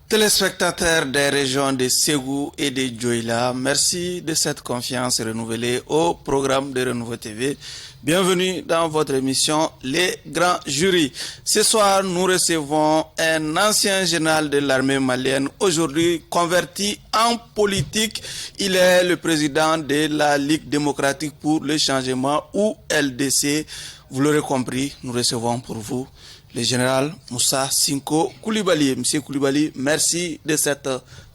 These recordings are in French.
Téléspectateurs des régions de Ségou et de Dioïla, merci de cette confiance renouvelée au programme de Renouveau TV. Bienvenue dans votre émission Les Grands Jurys. Ce soir, nous recevons un ancien général de l'armée malienne, aujourd'hui converti en politique. Il est le président de la Ligue démocratique pour le changement ou LDC. Vous l'aurez compris, nous recevons pour vous le général Moussa Sinko Coulibaly. Monsieur Coulibaly, merci de cette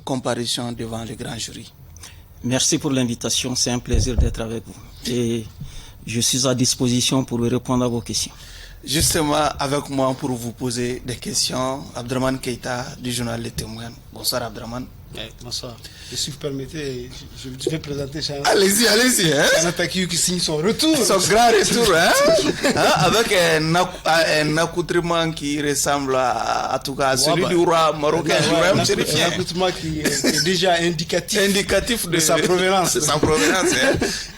comparution devant le grand jury. Merci pour l'invitation, c'est un plaisir d'être avec vous. Et je suis à disposition pour répondre à vos questions. Justement, avec moi pour vous poser des questions, Abdraman Keita du journal Les Témoins. Bonsoir Abdraman. Bonsoir. Et si vous permettez, je vais présenter Chana. Allez-y. Chana Takiou qui signe son retour. Son grand retour, avec un accoutrement qui ressemble à tout cas à celui du roi marocain. Un accoutrement qui est déjà indicatif de sa provenance.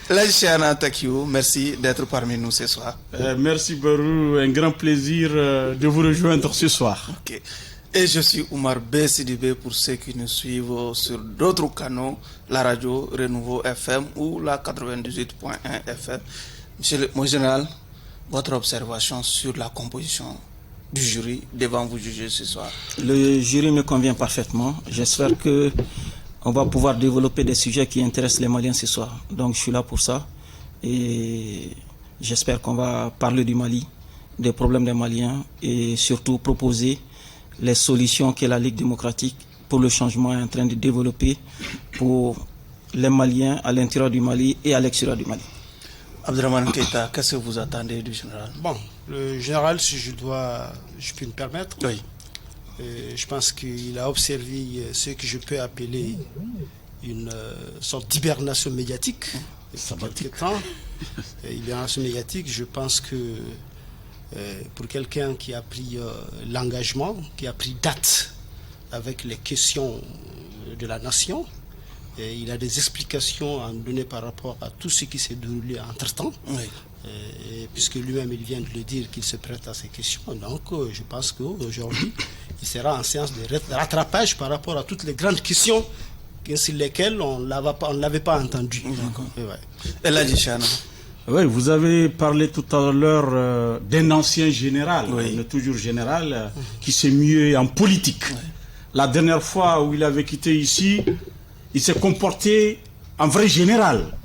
Là, Chana Takiou, merci d'être parmi nous ce soir. Merci Barou, un grand plaisir de vous rejoindre ce soir. Ok. Et je suis Oumar B. Sidibé pour ceux qui nous suivent sur d'autres canaux, la radio Renouveau FM ou la 98.1 FM. Monsieur le général, votre observation sur la composition du jury devant vous juger ce soir. Le jury me convient parfaitement. J'espère que on va pouvoir développer des sujets qui intéressent les Maliens ce soir. Donc je suis là pour ça. Et j'espère qu'on va parler du Mali, des problèmes des Maliens et surtout proposer les solutions que la Ligue démocratique pour le changement est en train de développer pour les Maliens à l'intérieur du Mali et à l'extérieur du Mali. Abdraman Keita, qu'est-ce que vous attendez du général? Bon, le général, si je puis me permettre, oui. Je pense qu'il a observé ce que je peux appeler une sorte d'hibernation médiatique. Quelque temps, hibernation médiatique, je pense que pour quelqu'un qui a pris l'engagement, qui a pris date avec les questions de la nation, il a des explications à nous donner par rapport à tout ce qui s'est déroulé entre-temps, puisque lui-même il vient de le dire qu'il se prête à ces questions. Donc je pense qu'aujourd'hui, il sera en séance de rattrapage par rapport à toutes les grandes questions sur lesquelles on ne l'avait pas entendu. Et là, Chana. Oui, vous avez parlé tout à l'heure d'un ancien général, oui. Toujours général, qui s'est mué en politique. Oui. La dernière fois où il avait quitté ici, il s'est comporté en vrai général.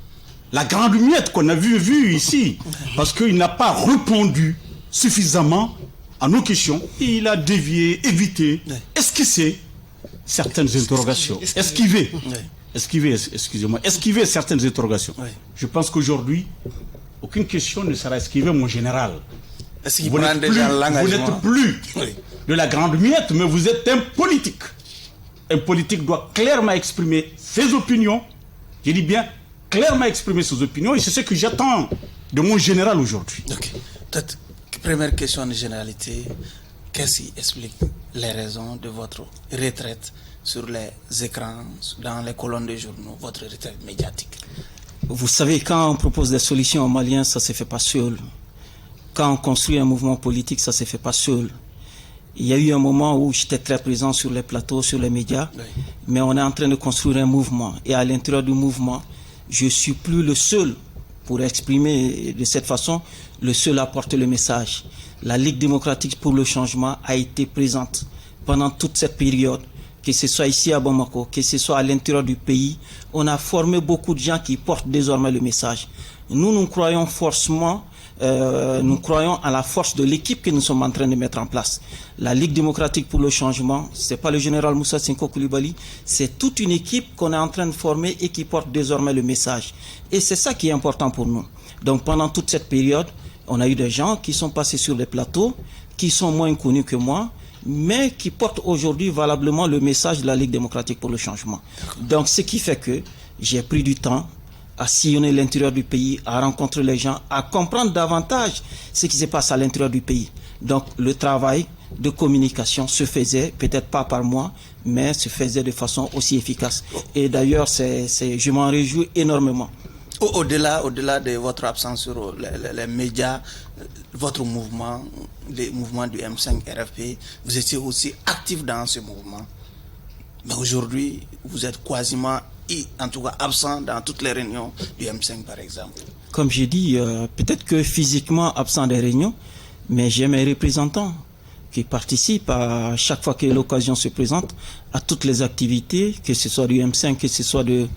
La grande muette qu'on a vu ici, parce qu'il n'a pas répondu suffisamment à nos questions. Et il a dévié, évité, esquissé certaines interrogations. Esquivé certaines interrogations. Oui. Je pense qu'aujourd'hui, aucune question ne sera esquivée, mon général. Vous n'êtes plus de la grande miette, mais vous êtes un politique. Un politique doit clairement exprimer ses opinions. Je dis bien clairement exprimer ses opinions, et c'est ce que j'attends de mon général aujourd'hui. Okay. Peut-être, première question de généralité, qu'est-ce qui explique les raisons de votre retraite sur les écrans, dans les colonnes de journaux, votre retraite médiatique? Vous savez, quand on propose des solutions aux Maliens, ça ne se fait pas seul. Quand on construit un mouvement politique, ça ne se fait pas seul. Il y a eu un moment où j'étais très présent sur les plateaux, sur les médias, mais on est en train de construire un mouvement. Et à l'intérieur du mouvement, je ne suis plus le seul, pour exprimer de cette façon, le seul à porter le message. La Ligue démocratique pour le changement a été présente pendant toute cette période. Que ce soit ici à Bamako, que ce soit à l'intérieur du pays, on a formé beaucoup de gens qui portent désormais le message. Nous croyons forcément, nous croyons à la force de l'équipe que nous sommes en train de mettre en place. La Ligue démocratique pour le changement, c'est pas le général Moussa Sinko Coulibaly, c'est toute une équipe qu'on est en train de former et qui porte désormais le message. Et c'est ça qui est important pour nous. Donc pendant toute cette période, on a eu des gens qui sont passés sur les plateaux, qui sont moins connus que moi, mais qui portent aujourd'hui valablement le message de la Ligue démocratique pour le changement. Donc ce qui fait que j'ai pris du temps à sillonner l'intérieur du pays, à rencontrer les gens, à comprendre davantage ce qui se passe à l'intérieur du pays. Donc le travail de communication se faisait, peut-être pas par moi, mais se faisait de façon aussi efficace. Et d'ailleurs, je m'en réjouis énormément. Au-delà de votre absence sur les médias, votre mouvement, le mouvement du M5 RFP, vous étiez aussi actif dans ce mouvement. Mais aujourd'hui, vous êtes quasiment, en tout cas, absent dans toutes les réunions du M5, par exemple. Comme j'ai dit, peut-être que physiquement absent des réunions, mais j'ai mes représentants qui participent à chaque fois que l'occasion se présente à toutes les activités, que ce soit du M5, que ce soit de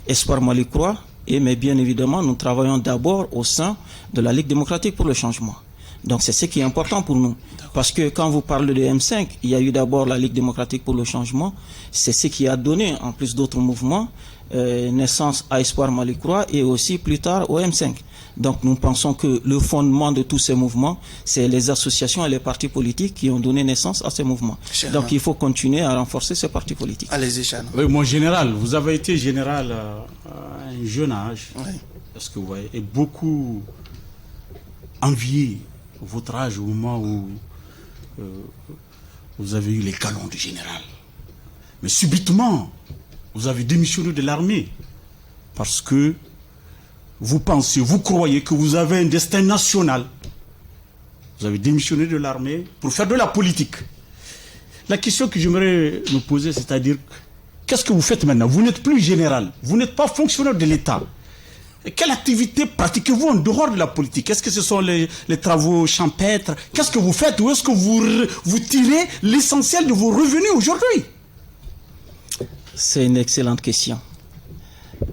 Espoir Mali-Croix. Mais bien évidemment, nous travaillons d'abord au sein de la Ligue démocratique pour le changement. Donc c'est ce qui est important pour nous. Parce que quand vous parlez de M5, il y a eu d'abord la Ligue démocratique pour le changement. C'est ce qui a donné, en plus d'autres mouvements, naissance à Espoir Mali-Croix et aussi plus tard au M5. Donc nous pensons que le fondement de tous ces mouvements, c'est les associations et les partis politiques qui ont donné naissance à ces mouvements. Donc il faut continuer à renforcer ces partis politiques. Allez-y, Chana. Oui, mon général, vous avez été général à un jeune âge. Oui. Parce que vous voyez, et beaucoup envié votre âge au moment où vous avez eu les galons de général. Mais subitement, vous avez démissionné de l'armée parce que vous pensez, vous croyez que vous avez un destin national. Vous avez démissionné de l'armée pour faire de la politique. La question que j'aimerais me poser, c'est-à-dire, qu'est-ce que vous faites maintenant? Vous n'êtes plus général, vous n'êtes pas fonctionnaire de l'État. Quelle activité pratiquez-vous en dehors de la politique? Est-ce que ce sont les travaux champêtres? Qu'est-ce que vous faites? Où est-ce que vous tirez l'essentiel de vos revenus aujourd'hui? C'est une excellente question.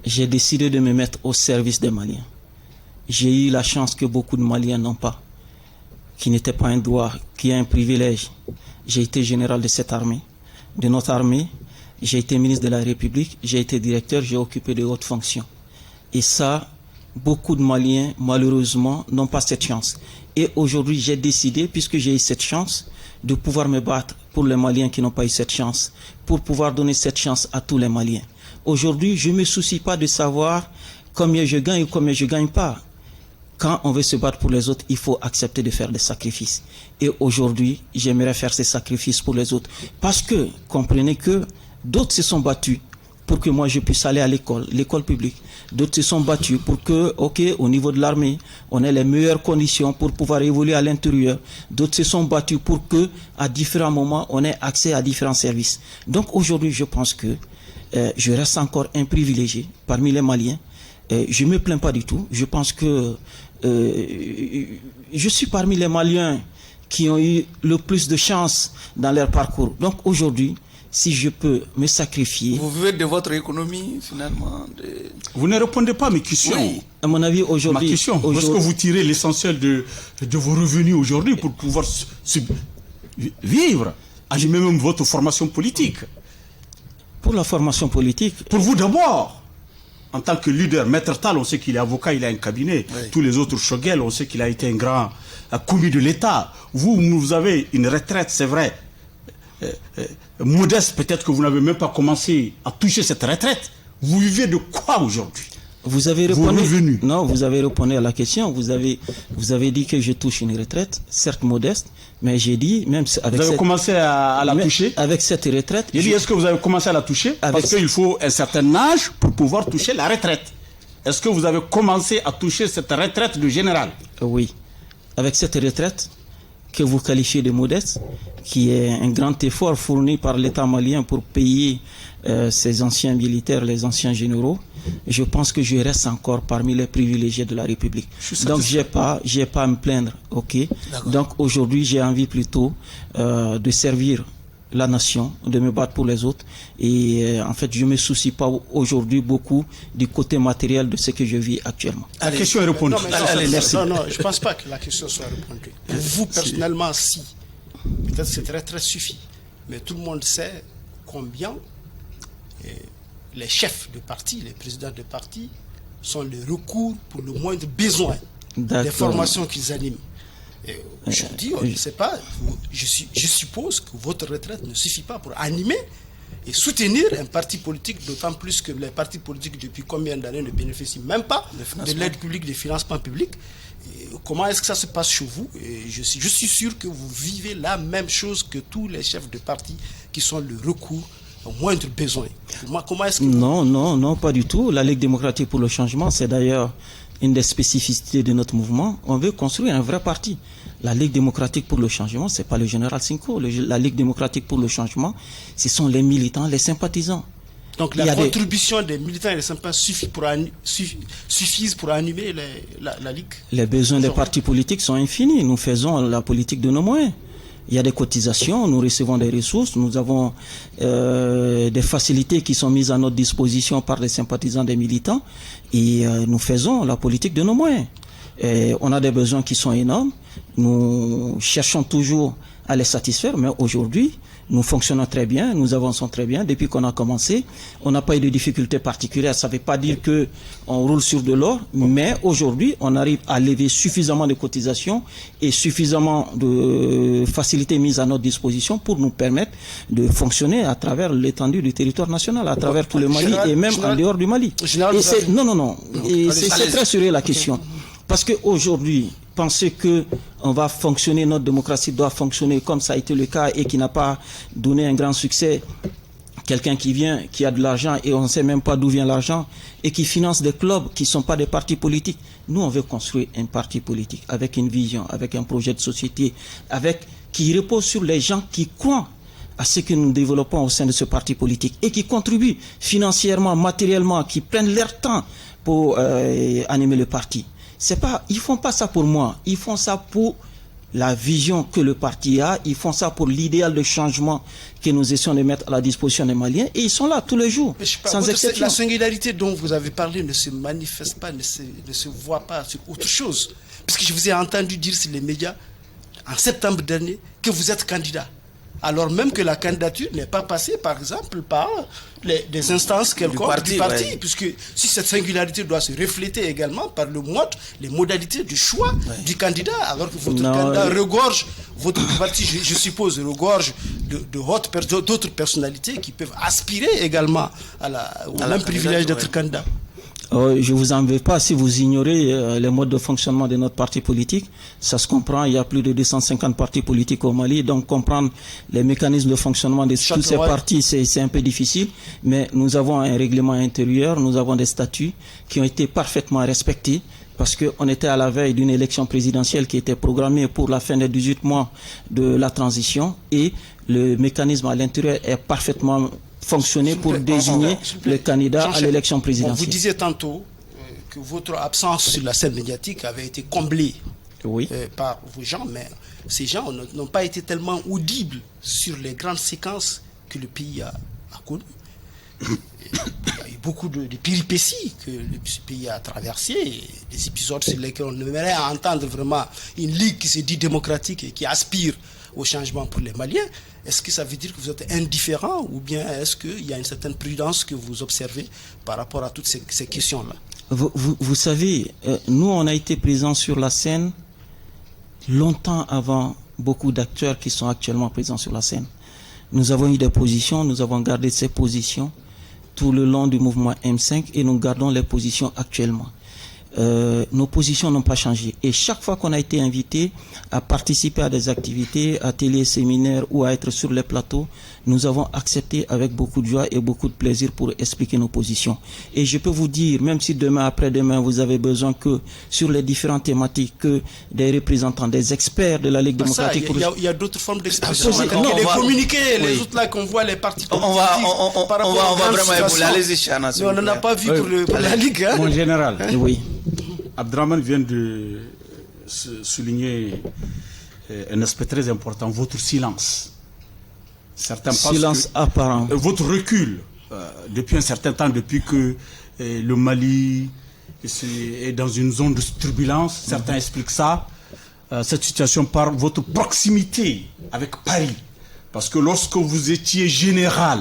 J'ai décidé de me mettre au service des Maliens. J'ai eu la chance que beaucoup de Maliens n'ont pas, qui n'était pas un droit, qui est un privilège. J'ai été général de cette armée, de notre armée. J'ai été ministre de la République, j'ai été directeur, j'ai occupé de hautes fonctions. Et ça, beaucoup de Maliens, malheureusement, n'ont pas cette chance. Et aujourd'hui, j'ai décidé, puisque j'ai eu cette chance, de pouvoir me battre pour les Maliens qui n'ont pas eu cette chance, pour pouvoir donner cette chance à tous les Maliens. Aujourd'hui, je ne me soucie pas de savoir combien je gagne ou combien je ne gagne pas. Quand on veut se battre pour les autres, il faut accepter de faire des sacrifices. Et aujourd'hui, j'aimerais faire ces sacrifices pour les autres. Parce que, comprenez que d'autres se sont battus pour que moi je puisse aller à l'école publique. D'autres se sont battus pour que, au niveau de l'armée, on ait les meilleures conditions pour pouvoir évoluer à l'intérieur. D'autres se sont battus pour que, à différents moments, on ait accès à différents services. Donc aujourd'hui, je pense que je reste encore un privilégié parmi les Maliens. Je ne me plains pas du tout. Je pense que je suis parmi les Maliens qui ont eu le plus de chance dans leur parcours. Donc aujourd'hui, si je peux me sacrifier... Vous vivez de votre économie, finalement. Vous ne répondez pas à mes questions. Oui, à mon avis, aujourd'hui... Ma question, où est-ce que vous tirez l'essentiel de vos revenus aujourd'hui pour pouvoir vivre, animer même votre formation politique? Pour la formation politique... Pour vous d'abord, en tant que leader, Maître Tal, on sait qu'il est avocat, il a un cabinet. Oui. Tous les autres, Choguel, on sait qu'il a été un grand commis de l'État. Vous avez une retraite, c'est vrai, modeste, peut-être que vous n'avez même pas commencé à toucher cette retraite. Vous vivez de quoi aujourd'hui? Vous avez répondu. Non, vous avez répondu à la question. Vous avez dit que je touche une retraite, certes modeste, mais j'ai dit même avec. Vous avez commencé à la toucher? Avec cette retraite. J'ai dit, est-ce que vous avez commencé à la toucher? Parce qu'il faut un certain âge pour pouvoir toucher la retraite. Est-ce que vous avez commencé à toucher cette retraite de général? Oui. Avec cette retraite que vous qualifiez de modeste, qui est un grand effort fourni par l'État malien pour payer ses anciens militaires, les anciens généraux, je pense que je reste encore parmi les privilégiés de la République. Donc j'ai pas à me plaindre, Donc aujourd'hui j'ai envie plutôt de servir la nation, de me battre pour les autres. Et en fait, je ne me soucie pas aujourd'hui beaucoup du côté matériel de ce que je vis actuellement. La question est répondue. Merci. Non, je ne pense pas que la question soit répondue. Pour vous, personnellement, si. Peut-être que c'est très suffit. Mais tout le monde sait combien les chefs de parti, les présidents de parti, sont le recours pour le moindre besoin des formations qu'ils animent. Et aujourd'hui, on ne sait pas, je suppose que votre retraite ne suffit pas pour animer et soutenir un parti politique, d'autant plus que les partis politiques, depuis combien d'années, ne bénéficient même pas de l'aide publique, des financements publics. Et comment est-ce que ça se passe chez vous? Et je suis sûr que vous vivez la même chose que tous les chefs de parti qui sont le recours au moindre besoin. Comment est-ce que Non, pas du tout. La Ligue démocratique pour le changement, c'est d'ailleurs une des spécificités de notre mouvement, on veut construire un vrai parti. La Ligue démocratique pour le changement, c'est pas le général Cinco. La Ligue démocratique pour le changement, ce sont les militants, les sympathisants. Donc la contribution des militants et des sympathisants suffisent pour animer la Ligue. Les besoins des partis politiques sont infinis. Nous faisons la politique de nos moyens. Il y a des cotisations, nous recevons des ressources, nous avons des facilités qui sont mises à notre disposition par les sympathisants des militants et nous faisons la politique de nos moyens. Et on a des besoins qui sont énormes, nous cherchons toujours à les satisfaire, mais aujourd'hui, nous fonctionnons très bien, nous avançons très bien. Depuis qu'on a commencé, on n'a pas eu de difficultés particulières. Ça ne veut pas dire qu'on roule sur de l'or, mais aujourd'hui, on arrive à lever suffisamment de cotisations et suffisamment de facilités mises à notre disposition pour nous permettre de fonctionner à travers l'étendue du territoire national, à travers tout le Mali et même en dehors du Mali. Et c'est très sérieux la question. Parce qu'aujourd'hui, penser que on va fonctionner, notre démocratie doit fonctionner comme ça a été le cas et qui n'a pas donné un grand succès, quelqu'un qui vient, qui a de l'argent et on ne sait même pas d'où vient l'argent et qui finance des clubs qui ne sont pas des partis politiques. Nous, on veut construire un parti politique avec une vision, avec un projet de société, qui repose sur les gens qui croient à ce que nous développons au sein de ce parti politique et qui contribuent financièrement, matériellement, qui prennent leur temps pour animer le parti. Ils font pas ça pour moi, ils font ça pour la vision que le parti a, ils font ça pour l'idéal de changement que nous essayons de mettre à la disposition des Maliens et ils sont là tous les jours, sans exception. La singularité dont vous avez parlé ne se manifeste pas, ne se voit pas sur autre chose. Puisque je vous ai entendu dire sur les médias, en septembre dernier, que vous êtes candidat. Alors même que la candidature n'est pas passée, par exemple, par des instances quelconques du parti. Ouais. Puisque si cette singularité doit se refléter également par les modalités du choix du candidat, alors que votre candidat regorge, votre parti, je suppose, regorge d'autres personnalités qui peuvent aspirer également au même privilège d'être candidat. Je ne vous en veux pas si vous ignorez les modes de fonctionnement de notre parti politique. Ça se comprend, il y a plus de 250 partis politiques au Mali, donc comprendre les mécanismes de fonctionnement de tous ces partis, c'est un peu difficile. Mais nous avons un règlement intérieur, nous avons des statuts qui ont été parfaitement respectés parce qu'on était à la veille d'une élection présidentielle qui était programmée pour la fin des 18 mois de la transition et le mécanisme à l'intérieur est parfaitement fonctionner pour désigner le candidat à l'élection présidentielle. Vous disiez tantôt que votre absence sur la scène médiatique avait été comblée par vos gens, mais ces gens n'ont pas été tellement audibles sur les grandes séquences que le pays a connues. Il y a eu beaucoup de péripéties que le pays a traversées, des épisodes sur lesquels on aimerait entendre vraiment une ligue qui se dit démocratique et qui aspire au changement pour les Maliens. Est-ce que ça veut dire que vous êtes indifférent ou bien est-ce qu'il y a une certaine prudence que vous observez par rapport à toutes ces questions-là? Vous savez, nous on a été présents sur la scène longtemps avant beaucoup d'acteurs qui sont actuellement présents sur la scène. Nous avons eu des positions, nous avons gardé ces positions tout le long du mouvement M5 et nous gardons les positions actuellement. Nos positions n'ont pas changé. Et chaque fois qu'on a été invité à participer à des activités, ateliers, séminaires ou à être sur les plateaux, nous avons accepté avec beaucoup de joie et beaucoup de plaisir pour expliquer nos positions. Et je peux vous dire, même si demain, après-demain, vous avez besoin que sur les différentes thématiques, que des représentants, des experts de la Ligue démocratique... Il y a d'autres formes d'expression. Les communiqués, les autres là qu'on voit, les partis politiques... On va vraiment évoluer. Allez-y, Chana. On n'en a pas vu pour la Ligue. Hein? Mon général, oui. Abdraman vient de souligner un aspect très important, votre silence. Certains silence apparent. Votre recul, depuis un certain temps, depuis que le Mali est dans une zone de turbulence, certains expliquent ça, cette situation par votre proximité avec Paris. Parce que lorsque vous étiez général,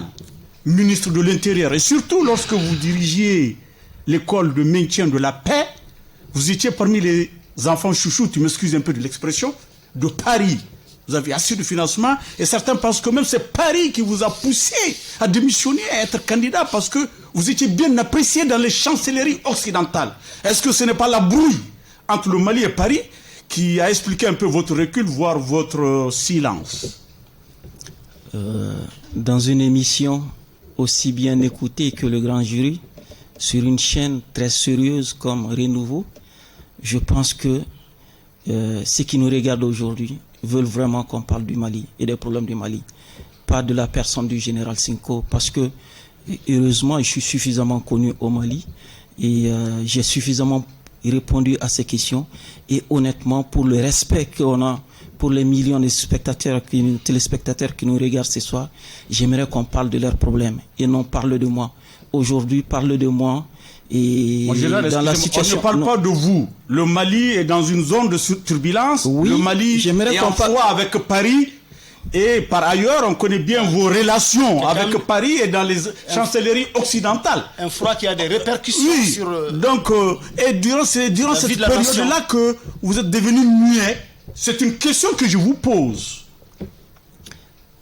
ministre de l'Intérieur, et surtout lorsque vous dirigiez l'école de maintien de la paix, vous étiez parmi les enfants chouchous, tu m'excuses un peu de l'expression, de Paris. Vous avez assez de financement et certains pensent que même c'est Paris qui vous a poussé à démissionner, à être candidat parce que vous étiez bien apprécié dans les chancelleries occidentales. Est-ce que ce n'est pas la brouille entre le Mali et Paris qui a expliqué un peu votre recul, voire votre silence? Dans une émission aussi bien écoutée que le grand jury, sur une chaîne très sérieuse comme Renouveau, je pense que ceux qui nous regardent aujourd'hui veulent vraiment qu'on parle du Mali et des problèmes du Mali, pas de la personne du général Cinco, parce que heureusement je suis suffisamment connu au Mali et j'ai suffisamment répondu à ces questions, et honnêtement, pour le respect qu'on a pour les millions de téléspectateurs qui nous regardent ce soir, j'aimerais qu'on parle de leurs problèmes et non parle de moi. Aujourd'hui, parle de moi. Et dans la situation, on ne parle pas de vous. Le Mali est dans une zone de turbulence. Oui, le Mali est en froid avec Paris. Et par ailleurs, on connaît bien vos relations avec Paris et dans les chancelleries occidentales. Un froid qui a des répercussions sur... Donc, et durant cette période-là que vous êtes devenu muet, c'est une question que je vous pose.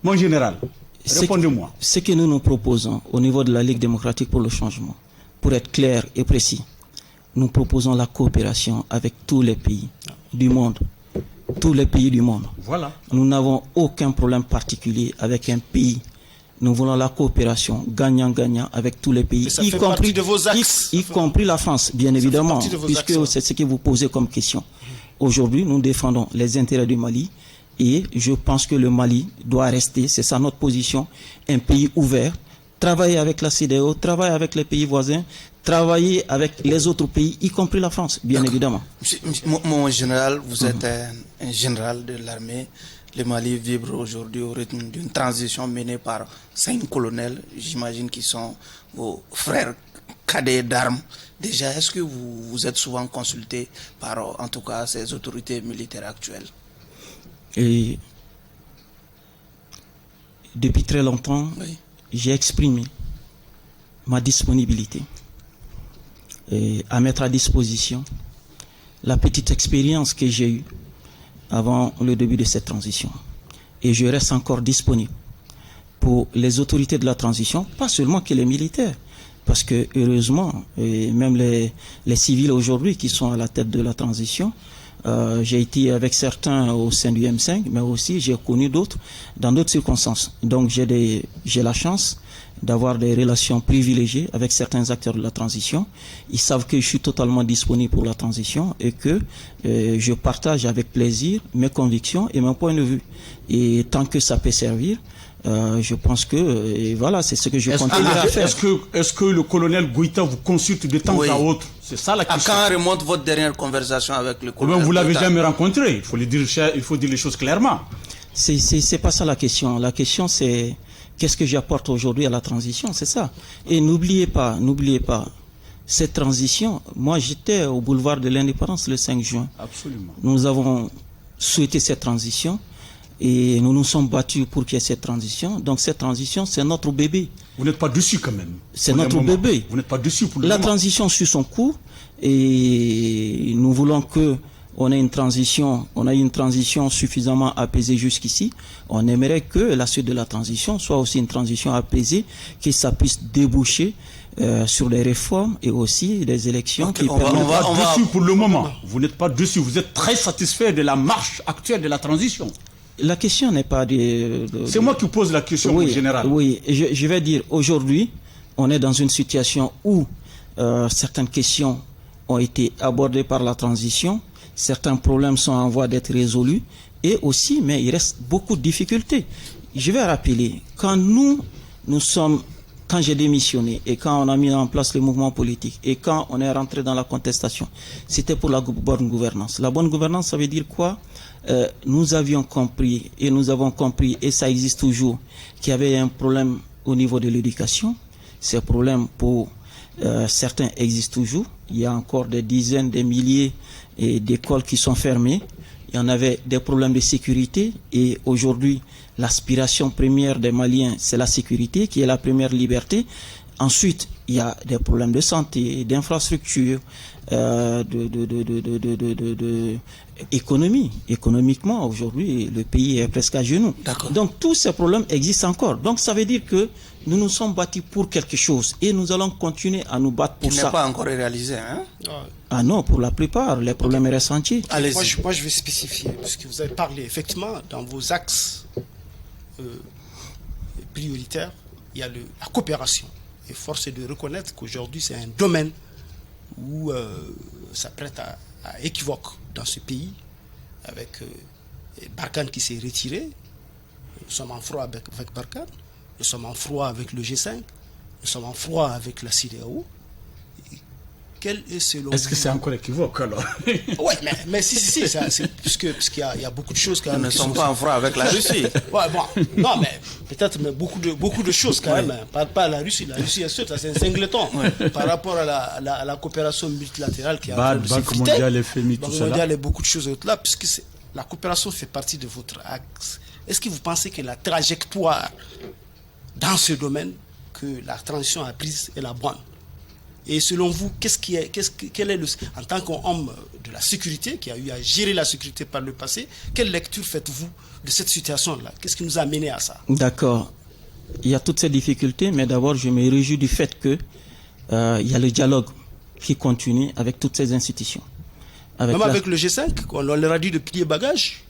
Mon général, répondez-moi. Ce que nous nous proposons au niveau de la Ligue démocratique pour le changement, pour être clair et précis, nous proposons la coopération avec tous les pays du monde. Tous les pays du monde. Voilà. Nous n'avons aucun problème particulier avec un pays. Nous voulons la coopération gagnant-gagnant avec tous les pays, y compris de vos axes. Y compris la France, bien évidemment, puisque c'est ce que vous posez comme question. Aujourd'hui, nous défendons les intérêts du Mali et je pense que le Mali doit rester, c'est ça notre position, un pays ouvert, travailler avec la CEDEAO, travailler avec les pays voisins, travailler avec les autres pays, y compris la France, bien évidemment. Mon général, vous êtes un général de l'armée. Le Mali vibre aujourd'hui au rythme d'une transition menée par 5 colonels, j'imagine qu'ils sont vos frères cadets d'armes. Déjà, est-ce que vous êtes souvent consulté par, en tout cas, ces autorités militaires actuelles? Et depuis très longtemps, oui, j'ai exprimé ma disponibilité et à mettre à disposition la petite expérience que j'ai eue avant le début de cette transition. Et je reste encore disponible pour les autorités de la transition, pas seulement que les militaires, parce que heureusement, et même les civils aujourd'hui qui sont à la tête de la transition, j'ai été avec certains au sein du M5, mais aussi j'ai connu d'autres dans d'autres circonstances. Donc j'ai la chance d'avoir des relations privilégiées avec certains acteurs de la transition. Ils savent que je suis totalement disponible pour la transition et que je partage avec plaisir mes convictions et mon point de vue. Et tant que ça peut servir, je pense que voilà, c'est ce que je continuerai à faire. Est-ce que le colonel Goïta vous consulte de temps à autre? C'est ça la question. À quand remonte votre dernière conversation avec le colonel Goïta? Vous l'avez jamais rencontré. Il faut dire les choses clairement. C'est pas ça la question. La question c'est qu'est-ce que j'apporte aujourd'hui à la transition, c'est ça. Et n'oubliez pas, cette transition, moi j'étais au boulevard de l'Indépendance le 5 juin. Absolument. Nous avons souhaité cette transition et nous nous sommes battus pour qu'il y ait cette transition. Donc cette transition, c'est notre bébé. Vous n'êtes pas dessus quand même. C'est notre bébé. Vous n'êtes pas dessus pour le moment. La transition suit son cours et nous voulons que on a une transition suffisamment apaisée jusqu'ici. On aimerait que la suite de la transition soit aussi une transition apaisée, que ça puisse déboucher sur les réformes et aussi des élections qui permettent... On va dessus pour le moment. Vous n'êtes pas dessus. Vous êtes très satisfait de la marche actuelle de la transition. La question n'est pas c'est moi qui pose la question, oui, en général. Oui, je vais dire, aujourd'hui, on est dans une situation où certaines questions ont été abordées par la transition. Certains problèmes sont en voie d'être résolus et aussi, mais il reste beaucoup de difficultés. Je vais rappeler, quand j'ai démissionné et quand on a mis en place le mouvement politique et quand on est rentré dans la contestation, c'était pour la bonne gouvernance. La bonne gouvernance, ça veut dire quoi? Nous avions compris et ça existe toujours, qu'il y avait un problème au niveau de l'éducation. Ces problèmes pour certains existent toujours. Il y a encore des dizaines, des milliers d'écoles qui sont fermées. Il y en avait des problèmes de sécurité et aujourd'hui, l'aspiration première des Maliens, c'est la sécurité qui est la première liberté. Ensuite, il y a des problèmes de santé, d'infrastructure, économie. Économiquement, aujourd'hui, le pays est presque à genoux. Donc, tous ces problèmes existent encore. Donc, ça veut dire que nous nous sommes battus pour quelque chose et nous allons continuer à nous battre pour ça. Il n'est pas encore réalisé, hein? Ah non, pour la plupart, les problèmes restent entiers. Moi, je vais spécifier, parce que vous avez parlé, effectivement, dans vos axes prioritaires, il y a la coopération. Et force est de reconnaître qu'aujourd'hui, c'est un domaine où ça prête équivoque dans ce pays, avec Barkhane qui s'est retiré. Nous sommes en froid avec Barkhane, nous sommes en froid avec le G5, nous sommes en froid avec la CEDEAO. Est-ce que c'est encore équivoque alors? Oui, mais si, puisqu'il y a beaucoup de choses quand même. Nous ne sommes pas en froid avec la Russie. Ouais, bon, non, mais peut-être beaucoup de choses quand même. Pas la Russie. La Russie est sûre, c'est un singleton par rapport à la coopération multilatérale qui a Banque mondiale, FMI, tout ça. Mondiale et beaucoup de choses autres là, puisque la coopération fait partie de votre axe. Est-ce que vous pensez que la trajectoire dans ce domaine que la transition a prise est la bonne? Et selon vous, en tant qu'homme de la sécurité, qui a eu à gérer la sécurité par le passé, quelle lecture faites-vous de cette situation-là? Qu'est-ce qui nous a mené à ça? D'accord. Il y a toutes ces difficultés, mais d'abord, je me réjouis du fait que il y a le dialogue qui continue avec toutes ces institutions. Même avec le G5, on leur a dit de plier bagages.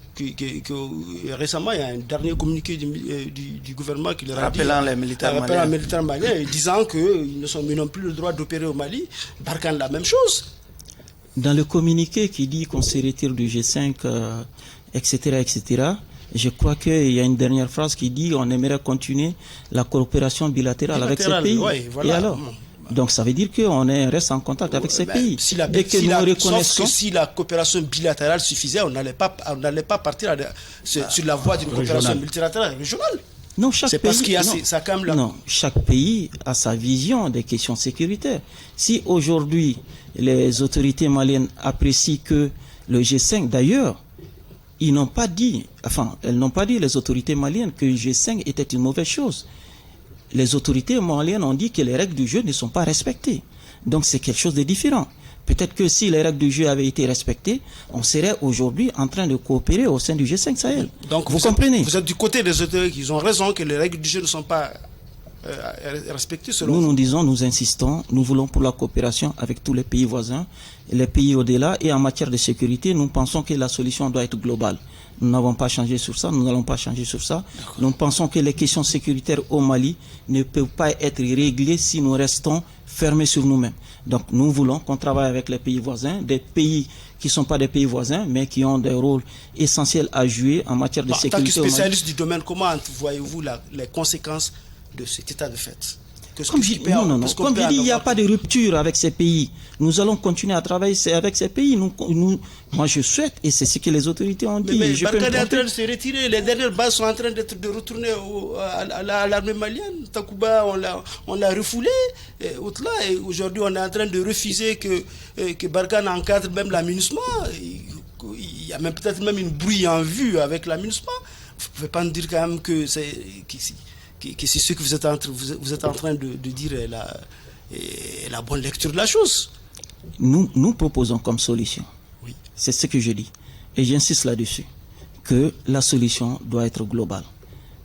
Récemment, il y a un dernier communiqué du gouvernement qui leur a rappelant les militaires maliens et disant qu'ils n'ont plus le droit d'opérer au Mali. Barkhane, la même chose. Dans le communiqué qui dit qu'on se retire du G5, etc., je crois qu'il y a une dernière phrase qui dit qu'on aimerait continuer la coopération bilatérale avec ces pays. Ouais, voilà. Et alors donc ça veut dire qu'on reste en contact avec ces pays. Sauf que si la coopération bilatérale suffisait, on n'allait pas partir sur la voie d'une coopération multilatérale régionale. Non, chaque pays, chaque pays a sa vision des questions sécuritaires. Si aujourd'hui les autorités maliennes apprécient que le G5, d'ailleurs, elles n'ont pas dit, les autorités maliennes, que le G5 était une mauvaise chose. Les autorités maliennes ont dit que les règles du jeu ne sont pas respectées. Donc c'est quelque chose de différent. Peut-être que si les règles du jeu avaient été respectées, on serait aujourd'hui en train de coopérer au sein du G5 Sahel. Donc vous comprenez? Vous êtes du côté des autorités qui ont raison que les règles du jeu ne sont pas respectées selon vous. Nous disons, nous insistons, nous voulons pour la coopération avec tous les pays voisins, les pays au-delà, et en matière de sécurité, nous pensons que la solution doit être globale. Nous n'avons pas changé sur ça, nous n'allons pas changer sur ça. Nous pensons que les questions sécuritaires au Mali ne peuvent pas être réglées si nous restons fermés sur nous-mêmes. Donc nous voulons qu'on travaille avec les pays voisins, des pays qui ne sont pas des pays voisins, mais qui ont des rôles essentiels à jouer en matière de sécurité. En tant que spécialiste du domaine, comment voyez-vous les conséquences de cet état de fait? Comme je dis, il n'y a pas de rupture avec ces pays. Nous allons continuer à travailler avec ces pays. Moi, je souhaite, et c'est ce que les autorités ont dit. Mais Barkhane est en train de se retirer. Les dernières bases sont en train de retourner à l'armée malienne. Takuba, on l'a refoulé. Et aujourd'hui, on est en train de refuser que Barkhane encadre même la MINUSMA. Il y a peut-être même une brouille en vue avec la MINUSMA. Vous ne pouvez pas nous dire quand même que c'est ce que vous êtes en train de dire est la bonne lecture de la chose. Nous proposons comme solution, oui. C'est ce que je dis, et j'insiste là-dessus, que la solution doit être globale.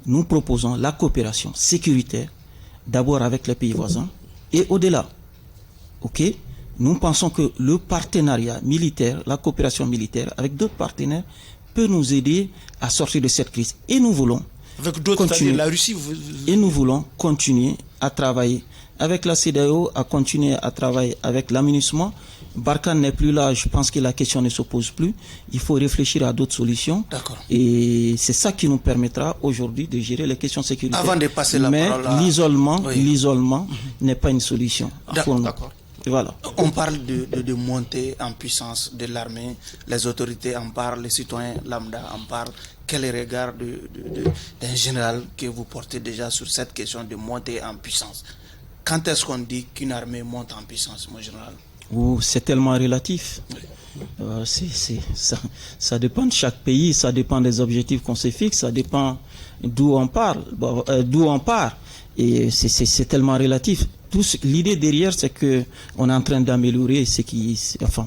Nous proposons la coopération sécuritaire, d'abord avec les pays voisins, et au-delà. Nous pensons que le partenariat militaire, la coopération militaire avec d'autres partenaires peut nous aider à sortir de cette crise. Et nous voulons avec d'autres, c'est-à-dire la Russie, et nous voulons continuer à travailler avec la CEDEAO, à continuer à travailler avec l'aménagement. Barkhane n'est plus là, je pense que la question ne se pose plus. Il faut réfléchir à d'autres solutions. D'accord. Et c'est ça qui nous permettra aujourd'hui de gérer les questions sécuritaires. Avant de passer la parole à... l'isolement n'est pas une solution pour nous. D'accord. Voilà. On parle de montée en puissance de l'armée, les autorités en parlent, les citoyens lambda en parlent. Quel est le regard d'un général que vous portez déjà sur cette question de montée en puissance? Quand est-ce qu'on dit qu'une armée monte en puissance, mon général? C'est tellement relatif. Ça dépend de chaque pays, ça dépend des objectifs qu'on se fixe, ça dépend d'où on parle, d'où on part. Et c'est tellement relatif. L'idée derrière, c'est que on est en train d'améliorer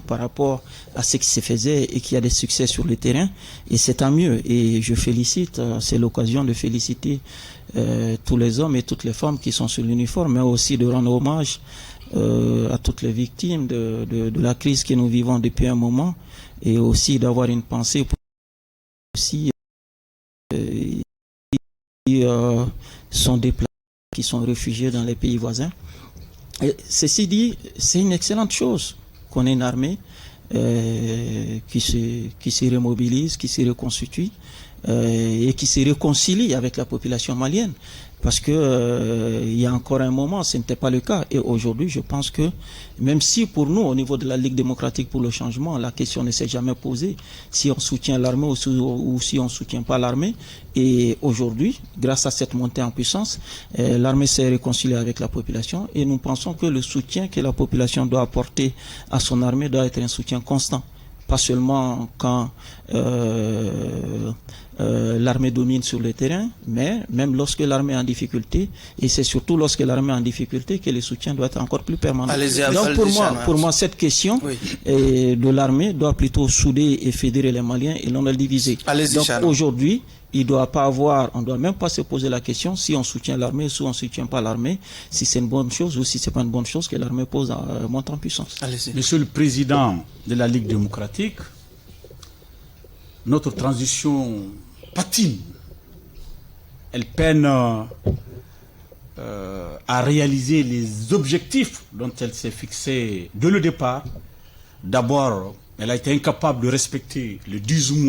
par rapport à ce qui se faisait et qu'il y a des succès sur le terrain. Et c'est tant mieux. Et je félicite, c'est l'occasion de féliciter tous les hommes et toutes les femmes qui sont sur l'uniforme, mais aussi de rendre hommage à toutes les victimes de la crise que nous vivons depuis un moment, et aussi d'avoir une pensée pour aussi qui sont déplacés, qui sont réfugiés dans les pays voisins. Et ceci dit, c'est une excellente chose qu'on ait une armée qui se remobilise, qui se reconstitue et qui se réconcilie avec la population malienne. Parce que il y a encore un moment, ce n'était pas le cas. Et aujourd'hui, je pense que même si pour nous, au niveau de la Ligue démocratique pour le changement, la question ne s'est jamais posée si on soutient l'armée ou si on ne soutient pas l'armée. Et aujourd'hui, grâce à cette montée en puissance, l'armée s'est réconciliée avec la population. Et nous pensons que le soutien que la population doit apporter à son armée doit être un soutien constant. Pas seulement quand l'armée domine sur le terrain, mais même lorsque l'armée est en difficulté, et c'est surtout lorsque l'armée est en difficulté que le soutien doit être encore plus permanent. Donc pour moi, cette question de l'armée doit plutôt souder et fédérer les Maliens et non les diviser. Donc aujourd'hui, il doit pas avoir, on doit même pas se poser la question si on soutient l'armée ou si on soutient pas l'armée, si c'est une bonne chose ou si c'est pas une bonne chose que l'armée monte en puissance. Monsieur le Président de la Ligue démocratique, notre transition patine. Elle peine à réaliser les objectifs dont elle s'est fixée dès le départ. D'abord, elle a été incapable de respecter les 18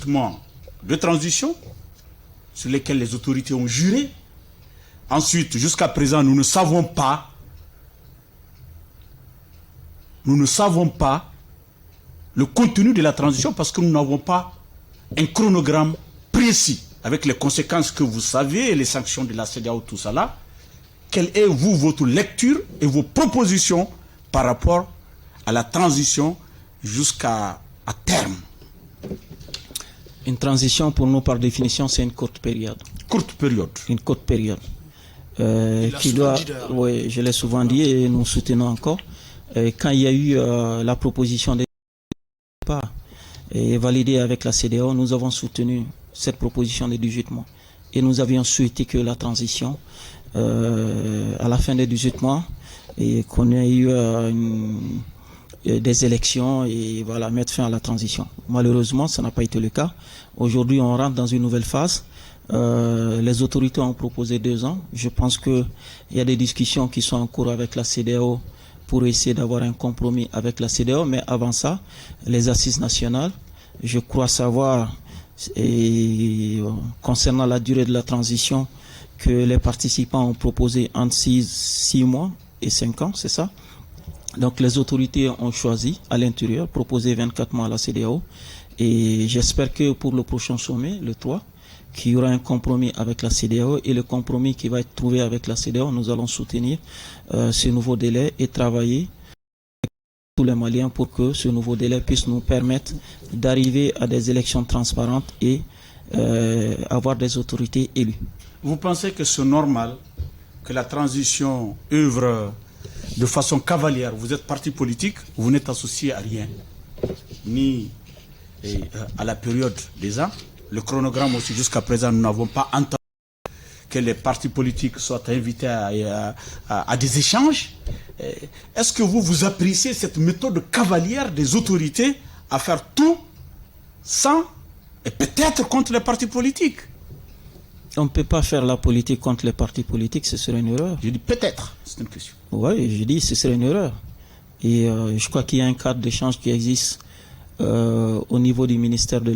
mois de transition sur lesquels les autorités ont juré. Ensuite, jusqu'à présent, nous ne savons pas le contenu de la transition parce que nous n'avons pas un chronogramme précis avec les conséquences que vous savez et les sanctions de la CEDEAO, tout ça là. Quelle est, vous, votre lecture et vos propositions par rapport à la transition jusqu'à terme? Une transition, pour nous, par définition, c'est une courte période. Courte période. Une courte période. Qui doit, oui, je l'ai souvent dit et nous soutenons encore. Quand il y a eu la proposition de départ et validée avec la CEDEAO, nous avons soutenu cette proposition de 18 mois. Et nous avions souhaité que la transition, à la fin des 18 mois, et qu'on ait eu des élections et voilà, mettre fin à la transition. Malheureusement, ça n'a pas été le cas. Aujourd'hui, on rentre dans une nouvelle phase. Les autorités ont proposé 2 ans. Je pense qu'il y a des discussions qui sont en cours avec la CEDEAO pour essayer d'avoir un compromis avec la CEDEAO. Mais avant ça, les assises nationales, je crois savoir, concernant la durée de la transition, que les participants ont proposé entre 6 mois et 5 ans, c'est ça? Donc les autorités ont choisi à l'intérieur, proposé 24 mois à la CEDEAO. Et j'espère que pour le prochain sommet, le 3, qu'il y aura un compromis avec la CEDEAO. Et le compromis qui va être trouvé avec la CEDEAO, nous allons soutenir ce nouveau délai et travailler avec tous les Maliens pour que ce nouveau délai puisse nous permettre d'arriver à des élections transparentes et avoir des autorités élues. Vous pensez que c'est normal que la transition œuvre de façon cavalière? Vous êtes parti politique, vous n'êtes associé à rien, ni à la période des ans. Le chronogramme aussi, jusqu'à présent, nous n'avons pas entendu que les partis politiques soient invités à des échanges. Est-ce que vous appréciez cette méthode cavalière des autorités à faire tout sans et peut-être contre les partis politiques? On ne peut pas faire la politique contre les partis politiques, ce serait une erreur. Je dis peut-être, c'est une question. Oui, je dis ce serait une erreur. Et je crois qu'il y a un cadre d'échange qui existe au niveau du ministère de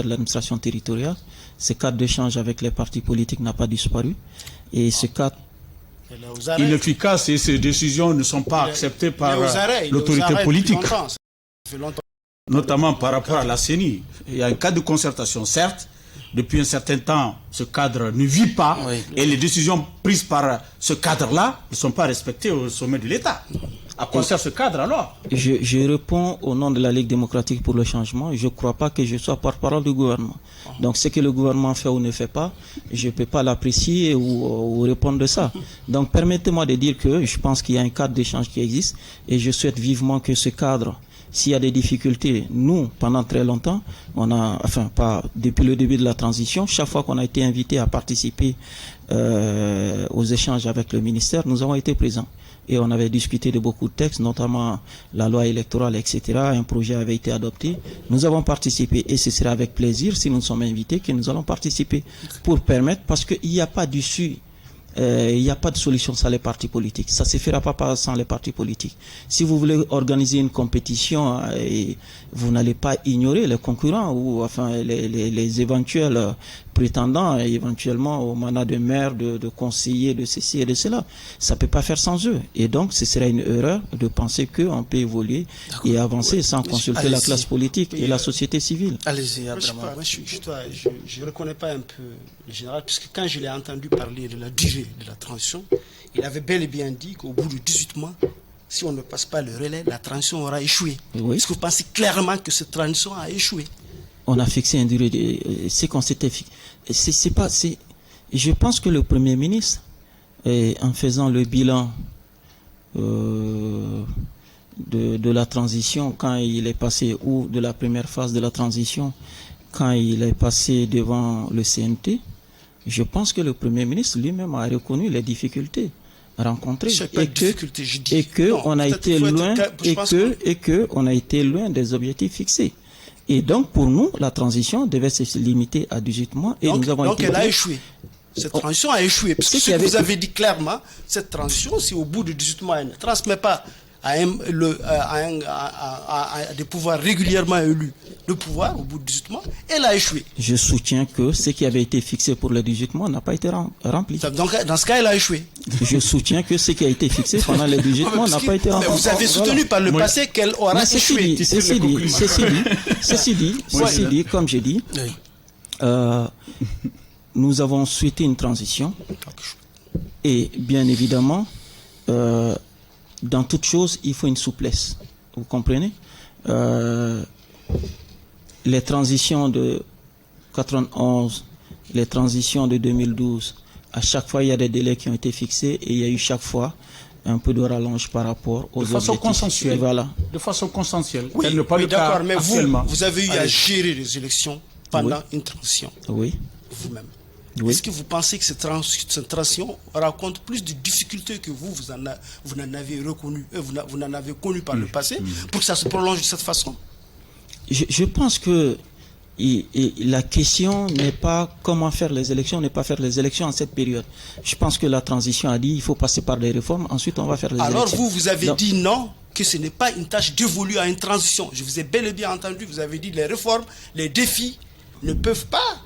l'administration territoriale. Ce cadre d'échange avec les partis politiques n'a pas disparu. Et ce cadre inefficace et ces décisions ne sont pas acceptées par l'autorité politique. Notamment par rapport à la CENI. Il y a un cadre de concertation, certes. Depuis un certain temps, ce cadre ne vit pas et les décisions prises par ce cadre-là ne sont pas respectées au sommet de l'État. À quoi sert ce cadre alors? Je réponds au nom de la Ligue démocratique pour le changement. Je ne crois pas que je sois porte-parole du gouvernement. Donc ce que le gouvernement fait ou ne fait pas, je ne peux pas l'apprécier ou répondre de ça. Donc permettez-moi de dire que je pense qu'il y a un cadre d'échange qui existe et je souhaite vivement que ce cadre, s'il y a des difficultés, nous, pendant très longtemps, pas depuis le début de la transition, chaque fois qu'on a été invité à participer aux échanges avec le ministère, nous avons été présents. Et on avait discuté de beaucoup de textes, notamment la loi électorale, etc. Un projet avait été adopté. Nous avons participé et ce sera avec plaisir, si nous sommes invités, que nous allons participer pour permettre, parce qu'il n'y a pas d'issue il n'y a pas de solution sans les partis politiques. Ça ne se fera pas sans les partis politiques. Si vous voulez organiser une compétition, vous n'allez pas ignorer les concurrents ou enfin les éventuels prétendants éventuellement au mandat de maire, de conseiller, de ceci et de cela. Ça ne peut pas faire sans eux. Et donc, ce serait une erreur de penser qu'on peut évoluer et avancer sans consulter la classe politique et la société civile. Allez-y, je ne reconnais pas un peu le général, puisque quand je l'ai entendu parler de la durée de la transition, il avait bel et bien dit qu'au bout de 18 mois, si on ne passe pas le relais, la transition aura échoué. Oui. Est-ce que vous pensez clairement que cette transition a échoué? On a fixé une durée c'est qu'on s'était fixé. Je pense que le Premier ministre, en faisant le bilan de la transition, quand il est passé, ou de la première phase de la transition, quand il est passé devant le CNT, je pense que le Premier ministre lui-même a reconnu les difficultés rencontrées et que on a été loin des objectifs fixés. Et donc pour nous, la transition devait se limiter à 18 mois et nous avons donc elle a échoué. Cette transition a échoué parce que vous avez dit clairement, cette transition, si au bout de 18 mois elle ne transmet pas à des pouvoirs régulièrement élus le pouvoir au bout de 18 mois, elle a échoué. Je soutiens que ce qui avait été fixé pour les 18 mois n'a pas été rempli. Donc dans ce cas, elle a échoué. Je soutiens que ce qui a été fixé pendant les 18 mois n'a pas été rempli. Vous avez soutenu par le passé qu'elle aura échoué. Ceci dit, comme j'ai dit, nous avons souhaité une transition et bien évidemment, dans toute chose, il faut une souplesse. Vous comprenez? Les transitions de 91, les transitions de 2012, à chaque fois, il y a des délais qui ont été fixés et il y a eu chaque fois un peu de rallonge par rapport aux objectifs. De façon consensuelle. Voilà. De façon consensuelle. Oui, d'accord, mais vous avez eu à gérer les élections pendant une transition. Oui. Vous-même. Oui. Est-ce que vous pensez que cette transition raconte plus de difficultés que vous n'en avez reconnu, vous n'en avez connu par le passé, pour que ça se prolonge de cette façon? Je pense que la question n'est pas comment faire les élections, n'est pas faire les élections en cette période. Je pense que la transition a dit il faut passer par des réformes, ensuite on va faire les élections. Alors vous avez dit non, que ce n'est pas une tâche dévolue à une transition. Je vous ai bel et bien entendu, vous avez dit les réformes, les défis ne peuvent pas.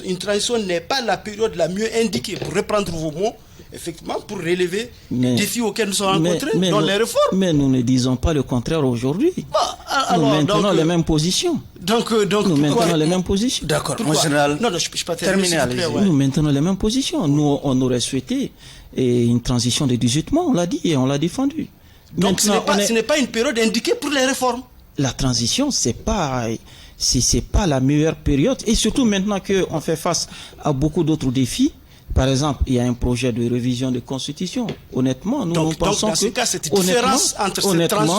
Une transition n'est pas la période la mieux indiquée, pour reprendre vos mots, effectivement, pour relever les défis auxquels nous sommes rencontrés dans les réformes. Mais nous ne disons pas le contraire aujourd'hui. Nous maintenons les mêmes positions. Nous maintenons les mêmes positions. D'accord, mon général. Non, je ne peux pas terminer. Nous maintenons les mêmes positions. Nous, on aurait souhaité une transition de 18 mois, on l'a dit et on l'a défendu. Donc ce n'est pas une période indiquée pour les réformes. La transition, c'est pas la meilleure période, et surtout maintenant qu'on fait face à beaucoup d'autres défis. Par exemple, il y a un projet de révision de constitution. Honnêtement, nous pensons dans ce cas, cette différence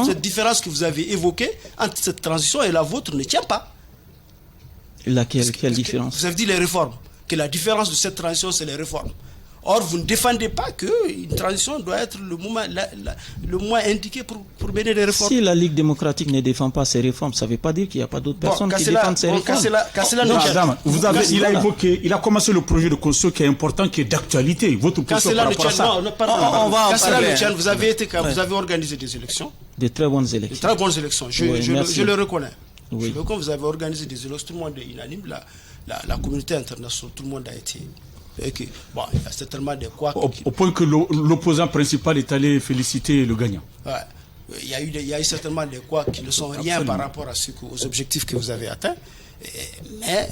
cette différence que vous avez évoquée entre cette transition et la vôtre ne tient pas. Quelle différence? Vous avez dit les réformes, que la différence de cette transition, c'est les réformes. Or, vous ne défendez pas qu'une transition doit être le moment indiqué pour mener des réformes. Si la Ligue démocratique ne défend pas ces réformes, ça ne veut pas dire qu'il n'y a pas d'autres personnes qui défendent ces réformes. Il a commencé le projet de constitution qui est important, qui est d'actualité. Votre position par rapport à ça. On va en parler. Vous avez organisé des élections. De très bonnes élections. De très bonnes élections. Je le reconnais. Oui. Quand vous avez organisé des élections, tout le monde est unanime. La communauté internationale, tout le monde a été... il y a certainement des couacs. Au point que l'opposant principal est allé féliciter le gagnant. Ouais. Il y a eu certainement des couacs qui ne sont rien par rapport aux objectifs que vous avez atteints. Mais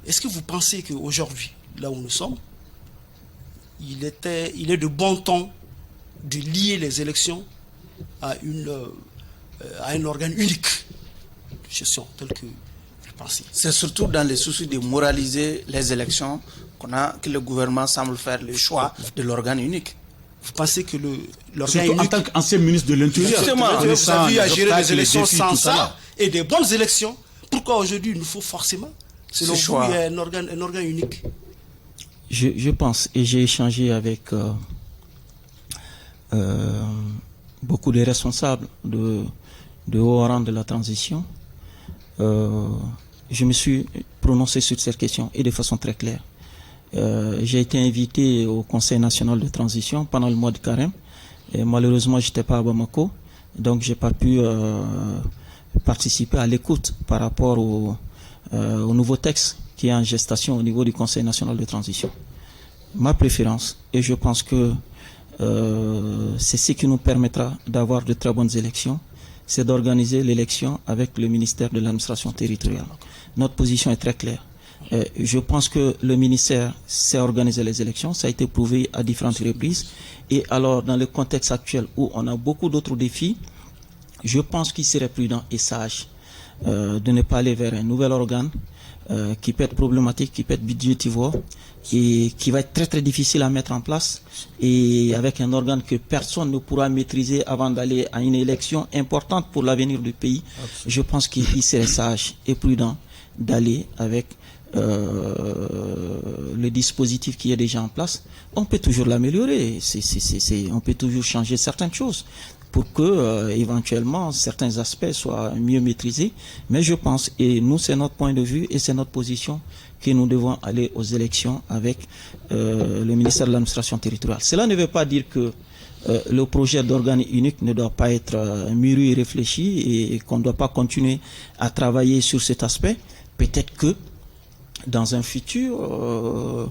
est-ce que vous pensez qu'aujourd'hui, là où nous sommes, il est de bon ton de lier les élections à un organe unique de gestion tel que vous le pensez? C'est surtout dans les soucis de moraliser les élections que le gouvernement semble faire le choix de l'organe unique. Vous pensez que l'organe unique... En tant qu'ancien ministre de l'Intérieur, vous avez eu à gérer les élections sans ça, et des bonnes élections. Pourquoi aujourd'hui il nous faut forcément, selon vous, un organe unique? Je pense, et j'ai échangé avec beaucoup de responsables de haut rang de la transition. Je me suis prononcé sur cette question et de façon très claire. J'ai été invité au Conseil national de transition pendant le mois de carême. Et malheureusement, j'étais pas à Bamako, donc j'ai pas pu participer à l'écoute par rapport au nouveau texte qui est en gestation au niveau du Conseil national de transition. Ma préférence, et je pense que c'est ce qui nous permettra d'avoir de très bonnes élections, c'est d'organiser l'élection avec le ministère de l'administration territoriale. Notre position est très claire. Je pense que le ministère sait organiser les élections, ça a été prouvé à différentes reprises. Et alors, dans le contexte actuel où on a beaucoup d'autres défis, je pense qu'il serait prudent et sage de ne pas aller vers un nouvel organe qui peut être problématique, qui peut être budgétivore, qui va être très très difficile à mettre en place, et avec un organe que personne ne pourra maîtriser avant d'aller à une élection importante pour l'avenir du pays. Absolument. Je pense qu'il serait sage et prudent d'aller avec le dispositif qui est déjà en place. On peut toujours l'améliorer, on peut toujours changer certaines choses pour que éventuellement certains aspects soient mieux maîtrisés. Mais je pense, et nous c'est notre point de vue et c'est notre position, que nous devons aller aux élections avec le ministère de l'administration territoriale. Cela ne veut pas dire que le projet d'organe unique ne doit pas être mûri et réfléchi et qu'on ne doit pas continuer à travailler sur cet aspect. Peut-être que dans un futur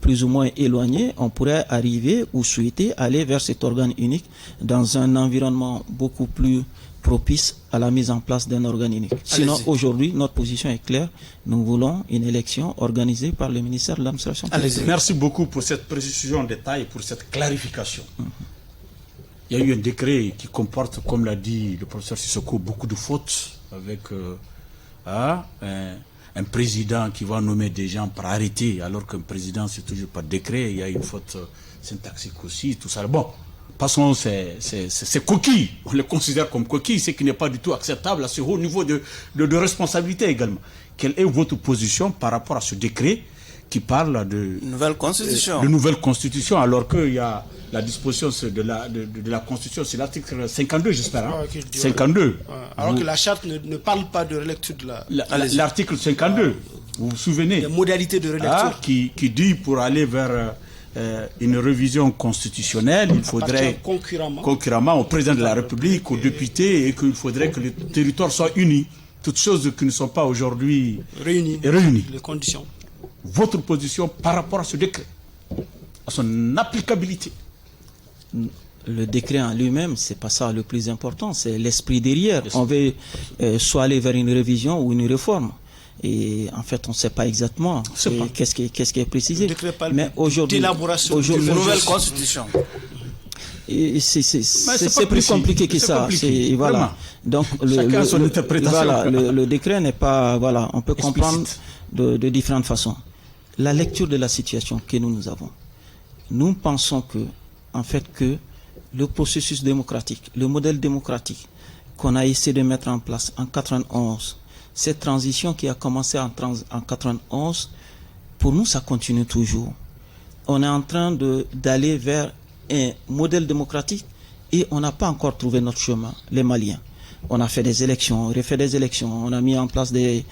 plus ou moins éloigné, on pourrait arriver ou souhaiter aller vers cet organe unique dans un environnement beaucoup plus propice à la mise en place d'un organe unique. Sinon, aujourd'hui, notre position est claire. Nous voulons une élection organisée par le ministère de l'administration. Merci beaucoup pour cette précision en détail et pour cette clarification. Il y a eu un décret qui comporte, comme l'a dit le professeur Sissoko, beaucoup de fautes avec un président qui va nommer des gens par arrêté, alors qu'un président, c'est toujours par décret. Il y a une faute syntaxique aussi, tout ça. Bon, passons, c'est coquilles. On les considère comme coquilles, ce qui n'est pas du tout acceptable à ce haut niveau de responsabilité également. Quelle est votre position par rapport à ce décret qui parle de nouvelle constitution, alors qu'il y a la disposition de la constitution, c'est l'article 52, j'espère. Hein? 52. Alors que la charte ne parle pas de relecture de l'article 52. Vous vous souvenez? Les modalités de relecture. Qui dit pour aller vers une révision constitutionnelle, il faudrait concurremment au président de la République, aux députés, et qu'il faudrait que le territoire soit uni. Toutes choses qui ne sont pas aujourd'hui réunies. Les conditions. Votre position par rapport à ce décret, à son applicabilité? Le décret en lui-même, c'est pas ça le plus important, c'est l'esprit derrière. On veut soit aller vers une révision ou une réforme. Et en fait, on ne sait pas exactement qu'est-ce qui est précisé. Mais aujourd'hui, une nouvelle constitution. C'est plus compliqué que ça. Voilà. Donc le décret n'est pas, voilà, on peut comprendre de différentes façons. La lecture de la situation que nous avons. Nous pensons que, en fait, que le processus démocratique, le modèle démocratique qu'on a essayé de mettre en place en 91, cette transition qui a commencé en 91, pour nous, ça continue toujours. On est en train d'aller vers un modèle démocratique et on n'a pas encore trouvé notre chemin, les Maliens. On a fait des élections, on refait des élections, on a mis en place des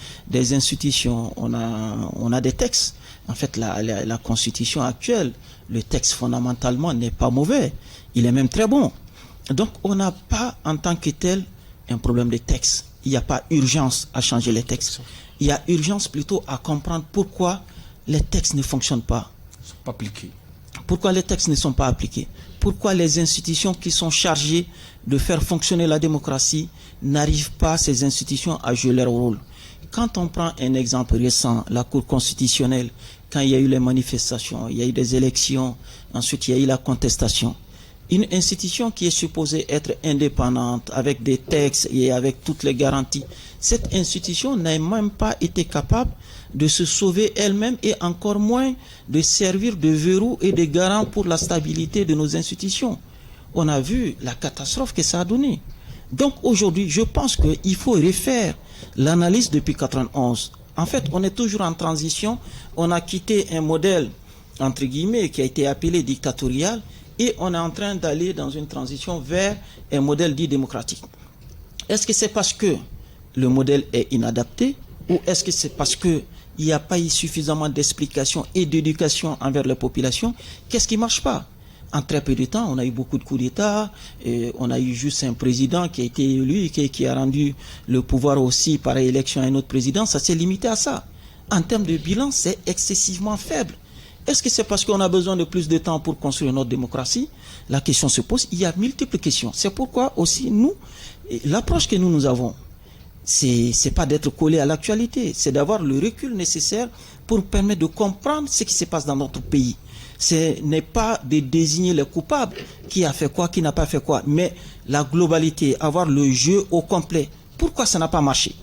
institutions, on a des textes. En fait, la constitution actuelle, le texte fondamentalement n'est pas mauvais, il est même très bon. Donc, on n'a pas en tant que tel un problème de texte. Il n'y a pas urgence à changer les textes. Il y a urgence plutôt à comprendre pourquoi les textes ne fonctionnent pas. Ils ne sont pas appliqués. Pourquoi les textes ne sont pas appliqués? Pourquoi les institutions qui sont chargées de faire fonctionner la démocratie n'arrivent pas, ces institutions, à jouer leur rôle? Quand on prend un exemple récent, la Cour constitutionnelle, quand il y a eu les manifestations, il y a eu des élections, ensuite il y a eu la contestation. Une institution qui est supposée être indépendante, avec des textes et avec toutes les garanties, cette institution n'a même pas été capable de se sauver elle-même et encore moins de servir de verrou et de garant pour la stabilité de nos institutions. On a vu la catastrophe que ça a donné. Donc aujourd'hui, je pense qu'il faut refaire l'analyse depuis 91. En fait, on est toujours en transition. On a quitté un modèle, entre guillemets, qui a été appelé dictatorial, et on est en train d'aller dans une transition vers un modèle dit démocratique. Est-ce que c'est parce que le modèle est inadapté, ou est-ce que c'est parce qu'il il n'y a pas eu suffisamment d'explications et d'éducation envers la population, qu'est-ce qui ne marche pas? En très peu de temps, on a eu beaucoup de coups d'État, et on a eu juste un président qui a été élu, qui a rendu le pouvoir aussi par élection à un autre président, ça s'est limité à ça. En termes de bilan, c'est excessivement faible. Est-ce que c'est parce qu'on a besoin de plus de temps pour construire notre démocratie? La question se pose, il y a multiples questions. C'est pourquoi aussi nous, l'approche que nous avons, c'est pas d'être collé à l'actualité, c'est d'avoir le recul nécessaire pour permettre de comprendre ce qui se passe dans notre pays. Ce n'est pas de désigner les coupables, qui a fait quoi, qui n'a pas fait quoi, mais la globalité, avoir le jeu au complet. Pourquoi ça n'a pas marché?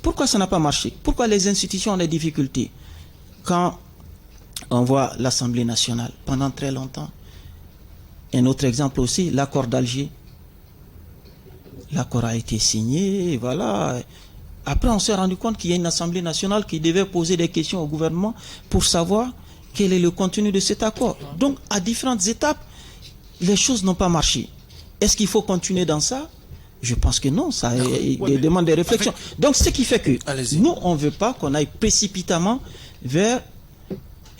Pourquoi ça n'a pas marché? Pourquoi les institutions ont des difficultés? Quand on voit l'Assemblée nationale, pendant très longtemps, un autre exemple aussi, l'accord d'Alger. L'accord a été signé, voilà. Après, on s'est rendu compte qu'il y a une Assemblée nationale qui devait poser des questions au gouvernement pour savoir quel est le contenu de cet accord. Donc, à différentes étapes, les choses n'ont pas marché. Est-ce qu'il faut continuer dans ça? Je pense que non, ça demande des réflexions. Donc, ce qui fait que nous, on ne veut pas qu'on aille précipitamment vers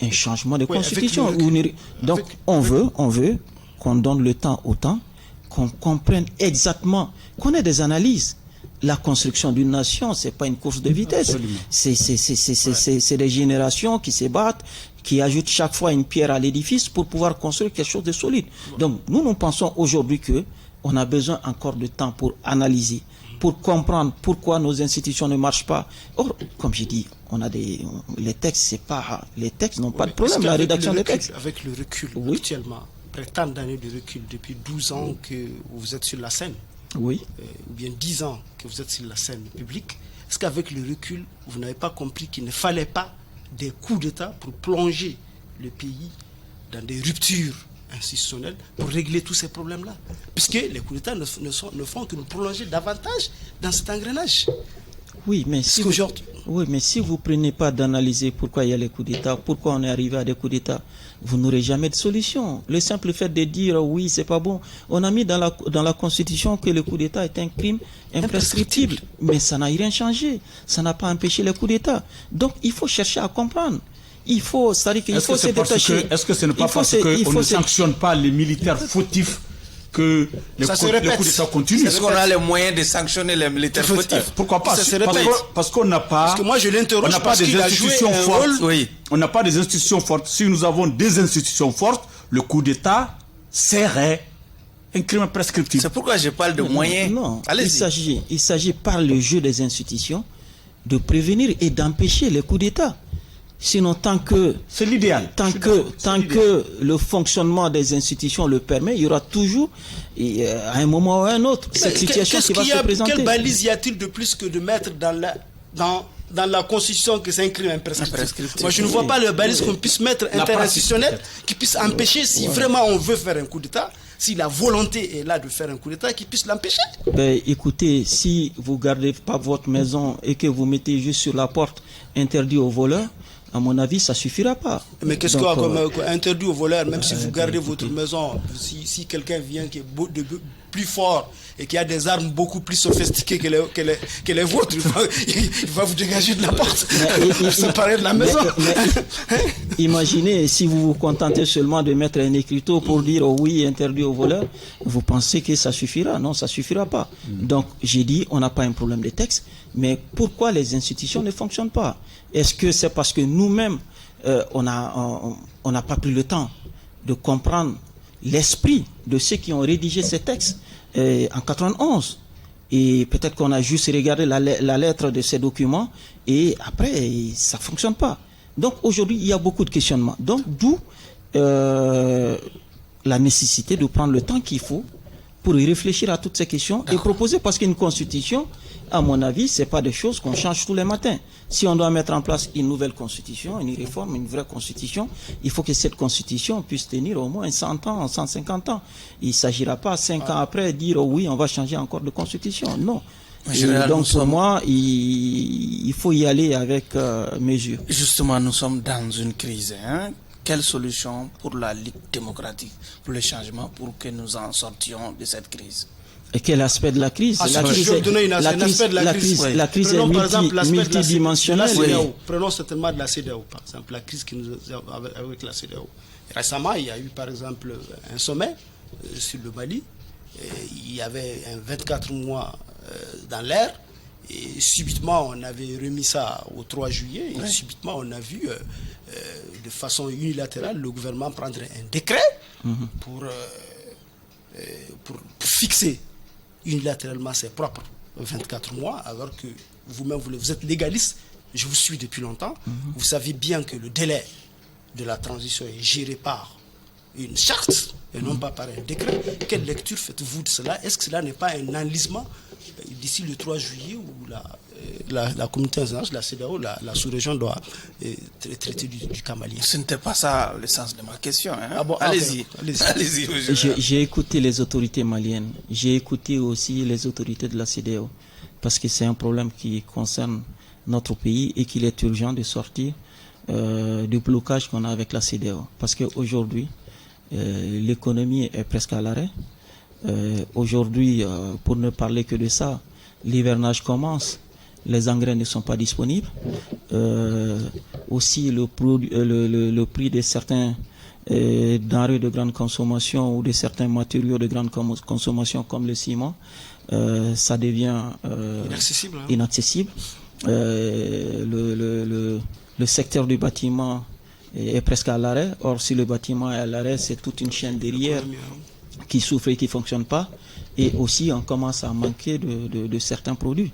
un changement de constitution. Donc, on veut qu'on donne le temps au temps, qu'on comprenne exactement, qu'on ait des analyses. La construction d'une nation, c'est pas une course de vitesse. C'est des générations qui se battent, qui ajoutent chaque fois une pierre à l'édifice pour pouvoir construire quelque chose de solide. Donc, nous pensons aujourd'hui que on a besoin encore de temps pour analyser, pour comprendre pourquoi nos institutions ne marchent pas. Or, comme j'ai dit, on a les textes n'ont pas de problème. La rédaction des textes. Avec le recul, actuellement, après tant d'années de recul, depuis 12 ans que vous êtes sur la scène, ou bien 10 ans que vous êtes sur la scène publique, est-ce qu'avec le recul, vous n'avez pas compris qu'il ne fallait pas des coups d'État pour plonger le pays dans des ruptures institutionnelles pour régler tous ces problèmes-là? Puisque les coups d'État ne font que nous prolonger davantage dans cet engrenage. Oui, mais si vous ne prenez pas d'analyser pourquoi il y a les coups d'État, pourquoi on est arrivé à des coups d'État, vous n'aurez jamais de solution. Le simple fait de dire oui, c'est pas bon. On a mis dans la Constitution que le coup d'État est un crime imprescriptible, mais ça n'a rien changé. Ça n'a pas empêché les coups d'État. Donc il faut chercher à comprendre. Il faut se détacher. Est-ce que ce n'est pas parce qu'on ne sanctionne pas les militaires fautifs que les coups d'État continuent? Est-ce qu'on a les moyens de sanctionner les militaires fautifs? Pourquoi pas? Parce qu'on n'a pas. Parce que moi je l'interroge. On n'a pas des institutions fortes. On n'a pas des institutions fortes. Si nous avons des institutions fortes, le coup d'État serait un crime prescriptible. C'est pourquoi je parle de moyens. Non, il s'agit par le jeu des institutions de prévenir et d'empêcher les coups d'État. Sinon, tant que c'est l'idéal. Tant que le fonctionnement des institutions le permet, il y aura toujours, à un moment ou à un autre, cette situation qui va se présenter. Quelle balise y a-t-il de plus que de mettre dans la Constitution que c'est un crime imprescriptible? Moi, je ne vois pas le balise qu'on puisse mettre interinstitutionnel qui puisse empêcher, si vraiment on veut faire un coup d'État, si la volonté est là de faire un coup d'État, qui puisse l'empêcher. Écoutez, si vous ne gardez pas votre maison et que vous mettez juste sur la porte interdit aux voleurs, à mon avis, ça ne suffira pas. Mais qu'est-ce qu'on a comme interdit aux voleurs, même si vous gardez votre maison, si quelqu'un vient qui est plus fort et qui a des armes beaucoup plus sophistiquées que les vôtres, il va vous dégager de la porte, séparer de la maison. Imaginez, si vous vous contentez seulement de mettre un écriteau pour dire oui, interdit aux voleurs, vous pensez que ça suffira? Non, ça ne suffira pas. Donc, j'ai dit, on n'a pas un problème de texte, mais pourquoi les institutions ne fonctionnent pas? Est-ce que c'est parce que nous-mêmes, on n'a pas pris le temps de comprendre l'esprit de ceux qui ont rédigé ces textes en 91? Et peut-être qu'on a juste regardé la lettre de ces documents et après, ça ne fonctionne pas. Donc aujourd'hui, il y a beaucoup de questionnements. Donc d'où la nécessité de prendre le temps qu'il faut pour y réfléchir à toutes ces questions et proposer, parce qu'une constitution, à mon avis, ce n'est pas des choses qu'on change tous les matins. Si on doit mettre en place une nouvelle constitution, une réforme, une vraie constitution, il faut que cette constitution puisse tenir au moins 100 ans, 150 ans. Il ne s'agira pas 5 ans après dire oui, on va changer encore de constitution. Non. Donc pour moi, il faut y aller avec mesure. Justement, nous sommes dans une crise. Quelle solution pour la Ligue démocratique, pour le changement, pour que nous en sortions de cette crise? Et quel aspect de la crise? La crise est multidimensionnelle. Prenons certainement de la CEDEAO, par exemple, la crise qui nous avec la CEDEAO. Récemment, il y a eu par exemple un sommet sur le Mali. Il y avait un 24 mois dans l'air. Et subitement, on avait remis ça au 3 juillet. Et subitement, on a vu de façon unilatérale le gouvernement prendre un décret pour fixer unilatéralement ses propres 24 mois, alors que vous-même, vous êtes légaliste. Je vous suis depuis longtemps. Vous savez bien que le délai de la transition est géré par une charte et non pas par un décret. Quelle lecture faites-vous de cela? Est-ce que cela n'est pas un enlisement d'ici le 3 juillet où la communauté internationale, la CEDEAO, la sous-région doit traiter du cas malien? Ce n'était pas ça le sens de ma question. Hein? Ah bon, allez-y. J'ai écouté les autorités maliennes. J'ai écouté aussi les autorités de la CEDEAO. Parce que c'est un problème qui concerne notre pays et qu'il est urgent de sortir du blocage qu'on a avec la CEDEAO. Parce qu'aujourd'hui, l'économie est presque à l'arrêt. Aujourd'hui, pour ne parler que de ça, l'hivernage commence, les engrais ne sont pas disponibles. Aussi, le prix de certains denrées de grande consommation ou de certains matériaux de grande consommation comme le ciment, ça devient inaccessible. Le secteur du bâtiment est presque à l'arrêt. Or, si le bâtiment est à l'arrêt, c'est toute une chaîne derrière qui souffre et qui ne fonctionne pas. Et aussi, on commence à manquer de certains produits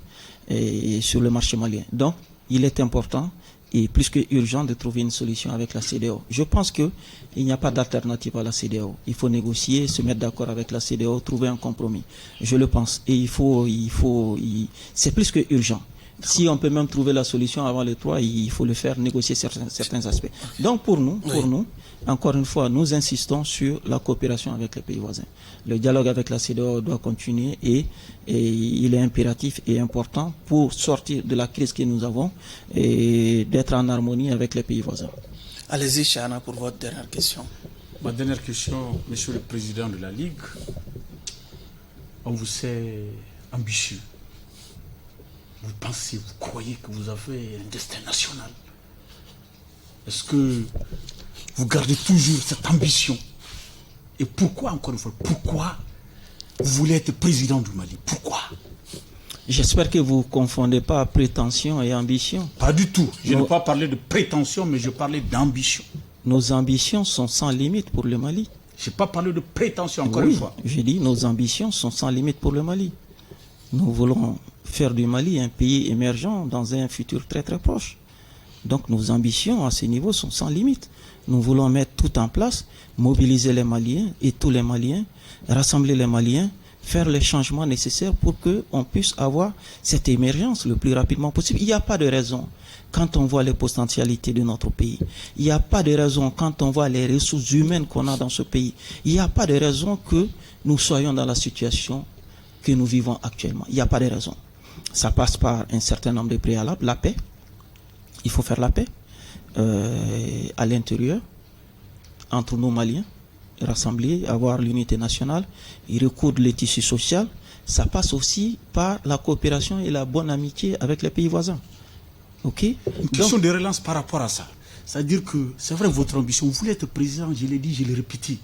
sur le marché malien. Donc, il est important et plus que urgent de trouver une solution avec la CEDEAO. Je pense qu'il n'y a pas d'alternative à la CEDEAO. Il faut négocier, se mettre d'accord avec la CEDEAO, trouver un compromis. Je le pense. Et c'est plus que urgent. Si on peut même trouver la solution avant le 3, il faut le faire, négocier certains aspects. Donc pour nous, encore une fois, nous insistons sur la coopération avec les pays voisins. Le dialogue avec la CEDEAO doit continuer et il est impératif et important pour sortir de la crise que nous avons et d'être en harmonie avec les pays voisins. Allez-y, Chana, pour votre dernière question. Ma dernière question, Monsieur le Président de la Ligue, on vous sait ambitieux. Vous pensez, vous croyez que vous avez un destin national? Est-ce que vous gardez toujours cette ambition? Et pourquoi, encore une fois, pourquoi vous voulez être président du Mali? Pourquoi? J'espère que vous ne confondez pas prétention et ambition. Pas du tout. Je n'ai pas parlé de prétention, mais je parlais d'ambition. Nos ambitions sont sans limite pour le Mali. Je n'ai pas parlé de prétention, encore une fois. J'ai dit nos ambitions sont sans limite pour le Mali. Nous voulons faire du Mali un pays émergent dans un futur très très proche. Donc nos ambitions à ce niveau sont sans limite. Nous voulons mettre tout en place, mobiliser les Maliens et tous les Maliens, rassembler les Maliens, faire les changements nécessaires pour qu'on puisse avoir cette émergence le plus rapidement possible. Il n'y a pas de raison quand on voit les potentialités de notre pays. Il n'y a pas de raison quand on voit les ressources humaines qu'on a dans ce pays. Il n'y a pas de raison que nous soyons dans la situation que nous vivons actuellement. Il n'y a pas de raison. Ça passe par un certain nombre de préalables. La paix. Il faut faire la paix à l'intérieur, entre nos Maliens, rassembler, avoir l'unité nationale, et recoudre le tissu social. Ça passe aussi par la coopération et la bonne amitié avec les pays voisins. Ok? Une question de relance par rapport à ça. C'est-à-dire que c'est vrai votre ambition. Vous voulez être président, je l'ai dit, je l'ai répété.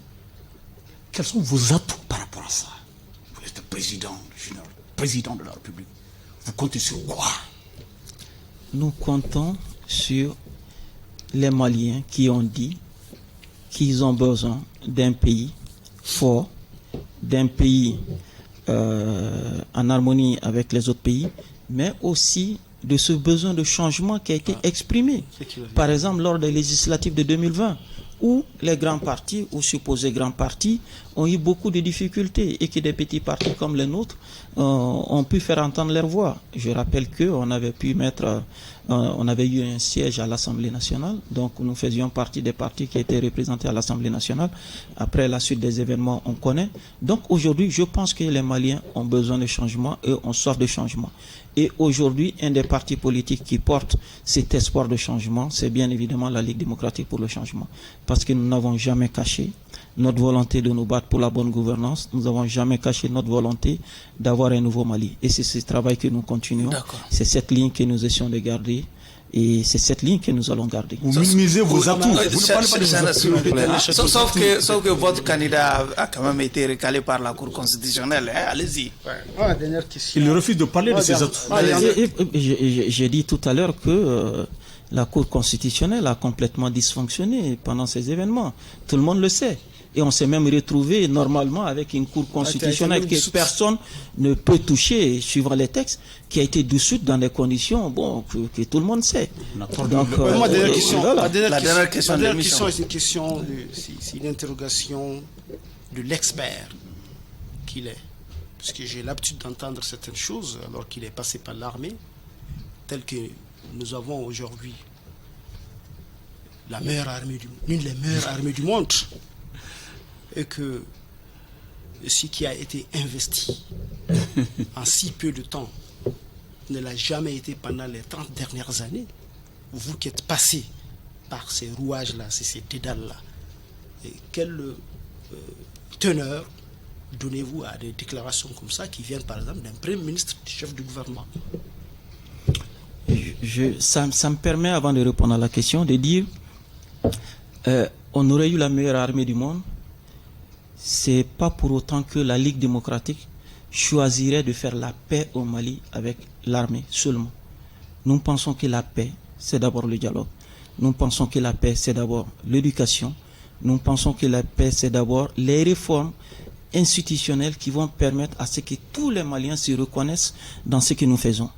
Quels sont vos atouts par rapport à ça? Vous voulez être président de la République. Vous comptez sur quoi? Nous comptons sur les Maliens qui ont dit qu'ils ont besoin d'un pays fort, d'un pays en harmonie avec les autres pays, mais aussi de ce besoin de changement qui a été exprimé. Par exemple, lors des législatives de 2020, où les grands partis, ou supposés grands partis, ont eu beaucoup de difficultés et que des petits partis comme les nôtres ont pu faire entendre leur voix. Je rappelle qu'on avait pu mettre on avait eu un siège à l'Assemblée nationale, donc nous faisions partie des partis qui étaient représentés à l'Assemblée nationale. Après la suite des événements, on connaît. Donc aujourd'hui, je pense que les Maliens ont besoin de changement et on sort de changement. Et aujourd'hui, un des partis politiques qui porte cet espoir de changement, c'est bien évidemment la Ligue démocratique pour le changement. Parce que nous n'avons jamais caché notre volonté de nous battre pour la bonne gouvernance. Nous n'avons jamais caché notre volonté d'avoir un nouveau Mali. Et c'est ce travail que nous continuons. C'est cette ligne que nous essayons de garder. Et c'est cette ligne que nous allons garder. Vous minimisez vos atouts. Vous ne parlez pas de vos atouts. Sauf que votre candidat a quand même été recalé par la Cour constitutionnelle. Allez-y. Dernière question. Il refuse de parler de ses atouts. J'ai dit tout à l'heure que la Cour constitutionnelle a complètement dysfonctionné pendant ces événements. Tout le monde le sait. Et on s'est même retrouvé normalement avec une Cour constitutionnelle que personne ne peut toucher, suivant les textes, qui a été dissoute dans des conditions que tout le monde sait. Donc, ma dernière question, c'est une interrogation de l'expert qu'il est. Parce que j'ai l'habitude d'entendre certaines choses alors qu'il est passé par l'armée, telles que nous avons aujourd'hui la meilleure armée l'une des meilleures armées du monde. Et que ce qui a été investi en si peu de temps ne l'a jamais été pendant les 30 dernières années. Vous qui êtes passé par ces rouages-là, ces dédales-là, quelle teneur donnez-vous à des déclarations comme ça qui viennent par exemple d'un Premier ministre, du chef du gouvernement? Ça me permet, avant de répondre à la question, de dire on aurait eu la meilleure armée du monde. C'est pas pour autant que la Ligue démocratique choisirait de faire la paix au Mali avec l'armée seulement. Nous pensons que la paix, c'est d'abord le dialogue. Nous pensons que la paix, c'est d'abord l'éducation. Nous pensons que la paix, c'est d'abord les réformes institutionnelles qui vont permettre à ce que tous les Maliens se reconnaissent dans ce que nous faisons.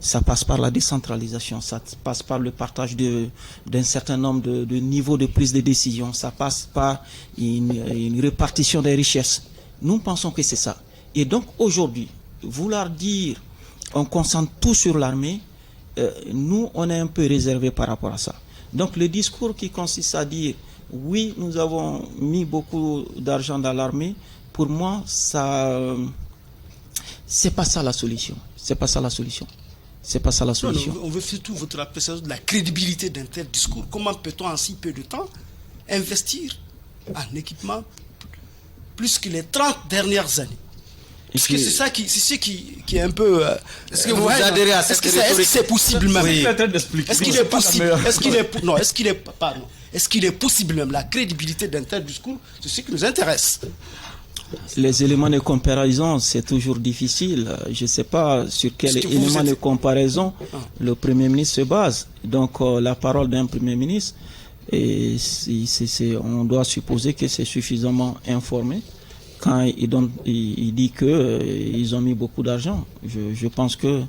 Ça passe par la décentralisation, ça passe par le partage d'un certain nombre de niveaux de prise de décision, ça passe par une répartition des richesses. Nous pensons que c'est ça. Et donc aujourd'hui, vouloir dire on concentre tout sur l'armée, nous on est un peu réservé par rapport à ça. Donc le discours qui consiste à dire oui, nous avons mis beaucoup d'argent dans l'armée, pour moi, c'est pas ça la solution. C'est pas ça la solution. C'est pas ça la solution. Non, on veut surtout votre appréciation de la crédibilité d'un tel discours. Comment peut-on en si peu de temps investir en équipement plus que les 30 dernières années? Parce que c'est ce qui est un peu... Est-ce que vous adhérez à cette rhétorique? Est-ce que c'est possible même? Oui. Est-ce qu'il est possible? Est-ce qu'il est possible même la crédibilité d'un tel discours? C'est ce qui nous intéresse. Les éléments de comparaison, c'est toujours difficile. Je ne sais pas sur quel élément de comparaison le Premier ministre se base. Donc, la parole d'un Premier ministre, on doit supposer que c'est suffisamment informé quand il dit qu'ils ont mis beaucoup d'argent. Je pense que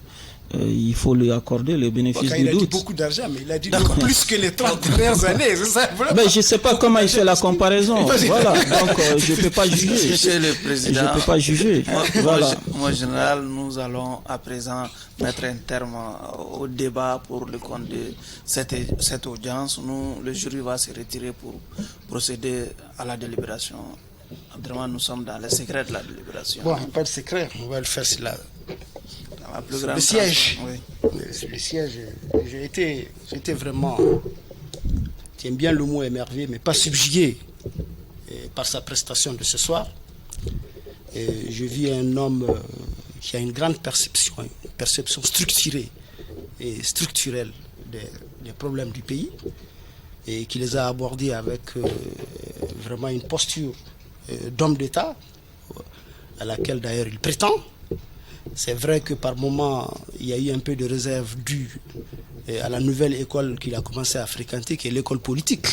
il faut lui accorder le bénéfice du doute. Il a dit beaucoup d'argent, mais il a dit plus que les 30 dernières années. C'est ça, mais je ne sais pas comment il fait la comparaison. Voilà. Donc, je ne peux pas juger. Monsieur le Président, je ne peux pas juger. Voilà. Moi, général, nous allons à présent mettre un terme au débat pour le compte de cette audience. Le jury va se retirer pour procéder à la délibération. Vraiment, nous sommes dans le secret de la délibération. Bon, pas de secret, on va le faire le siège. Oui. Le siège, j'ai été vraiment, j'aime bien le mot émerveillé, mais pas subjugué par sa prestation de ce soir. Je vis un homme qui a une grande perception structurée et structurelle des problèmes du pays et qui les a abordés avec vraiment une posture d'homme d'État à laquelle d'ailleurs il prétend. C'est vrai que par moments, il y a eu un peu de réserve due à la nouvelle école qu'il a commencé à fréquenter, qui est l'école politique,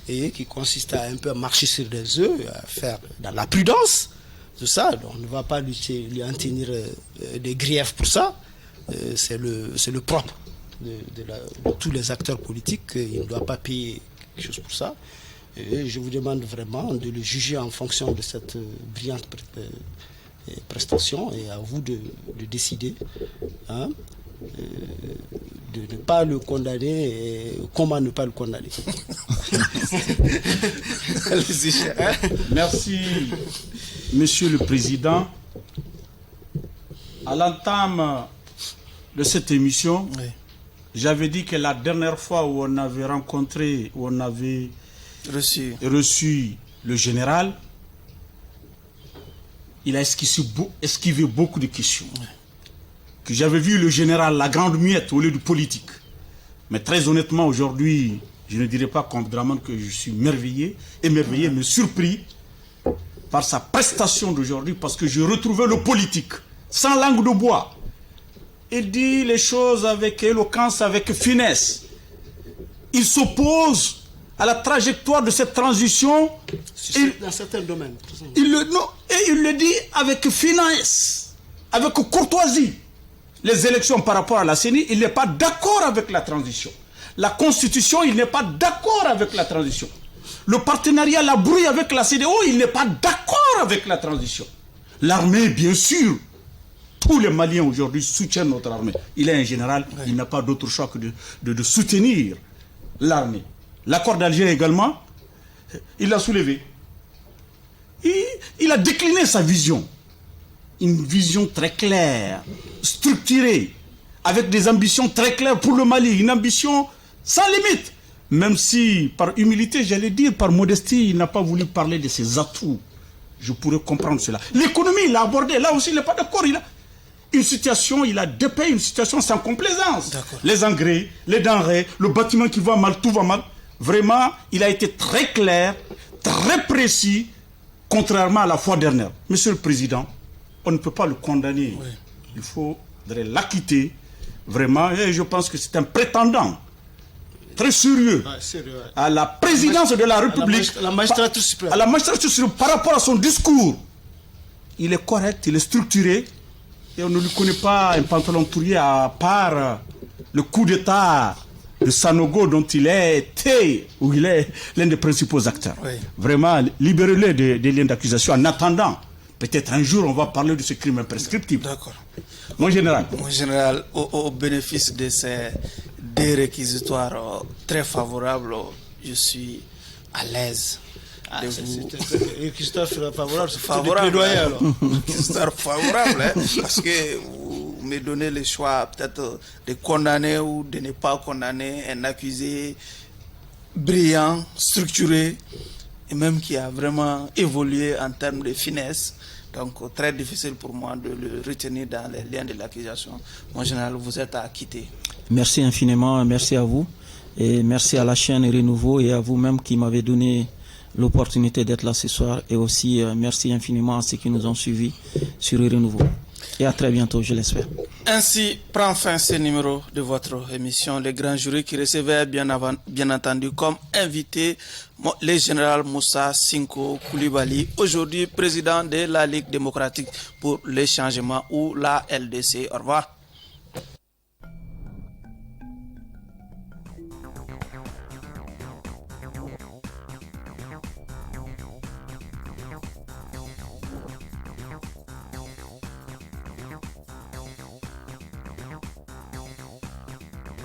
et qui consiste à un peu marcher sur des œufs, à faire dans la prudence, tout ça. Donc, on ne va pas lui en tenir des griefs pour ça. C'est le propre de tous les acteurs politiques. Il ne doit pas payer quelque chose pour ça. Et je vous demande vraiment de le juger en fonction de cette brillante prestation et à vous de décider. Hein. de ne pas le condamner et comment ne pas le condamner. Merci, Monsieur le Président. À l'entame de cette émission, oui, j'avais dit que la dernière fois où on avait rencontré, où on avait reçu le général, il a esquivé beaucoup de questions. Oui. Que j'avais vu le général la grande muette au lieu du politique. Mais très honnêtement, aujourd'hui, je ne dirais pas comme Draman que je suis émerveillé, mais surpris par sa prestation d'aujourd'hui, parce que je retrouvais le politique, sans langue de bois. Il dit les choses avec éloquence, avec finesse. Il s'oppose à la trajectoire de cette transition. Dans certains domaines. Il le dit avec finesse, avec courtoisie. Les élections par rapport à la CENI, il n'est pas d'accord avec la transition. La Constitution, il n'est pas d'accord avec la transition. Le partenariat, la brouille avec la CEDEAO, il n'est pas d'accord avec la transition. L'armée, bien sûr, tous les Maliens aujourd'hui soutiennent notre armée. Il est un général, oui, il n'a pas d'autre choix que de soutenir l'armée. L'accord d'Alger également, il l'a soulevé. Il a décliné sa vision. Une vision très claire, structurée, avec des ambitions très claires pour le Mali, une ambition sans limite. Même si, par humilité, j'allais dire, par modestie, il n'a pas voulu parler de ses atouts. Je pourrais comprendre cela. L'économie, il a abordé, là aussi, il n'est pas d'accord. Il a une situation, il a dépeint une situation sans complaisance. Les engrais, les denrées, le bâtiment qui va mal, tout va mal. Vraiment, il a été très clair, très précis, contrairement à la fois dernière. Monsieur le Président, on ne peut pas le condamner. Oui. Il faudrait l'acquitter, vraiment. Et je pense que c'est un prétendant très sérieux, à la présidence de la République, à la magistrature suprême. À la magistrature suprême, par rapport à son discours. Il est correct, il est structuré, et on ne lui connaît pas un pantalon tourrier à part le coup d'État de Sanogo dont il est l'un des principaux acteurs. Oui. Vraiment, libérez-le des liens d'accusation en attendant. Peut-être un jour, on va parler de ce crime imprescriptible. D'accord. Mon général. Mon général, au bénéfice de ces deux réquisitoires très favorables, je suis à l'aise. C'est réquisitoire favorable, c'est favorable. Réquisitoire favorable, hein, parce que vous me donnez le choix peut-être de condamner ou de ne pas condamner un accusé brillant, structuré, et même qui a vraiment évolué en termes de finesse. Donc, très difficile pour moi de le retenir dans les liens de l'accusation. Mon général, vous êtes à quitter. Merci infiniment, merci à vous. Et merci à la chaîne Renouveau et à vous-même qui m'avez donné l'opportunité d'être là ce soir. Et aussi, merci infiniment à ceux qui nous ont suivis sur Renouveau. Et à très bientôt, je l'espère. Ainsi prend fin ce numéro de votre émission Les Grands Jurys, qui recevait bien entendu comme invité le général Moussa Sinko Koulibaly, aujourd'hui président de la Ligue démocratique pour le changement ou la LDC. Au revoir.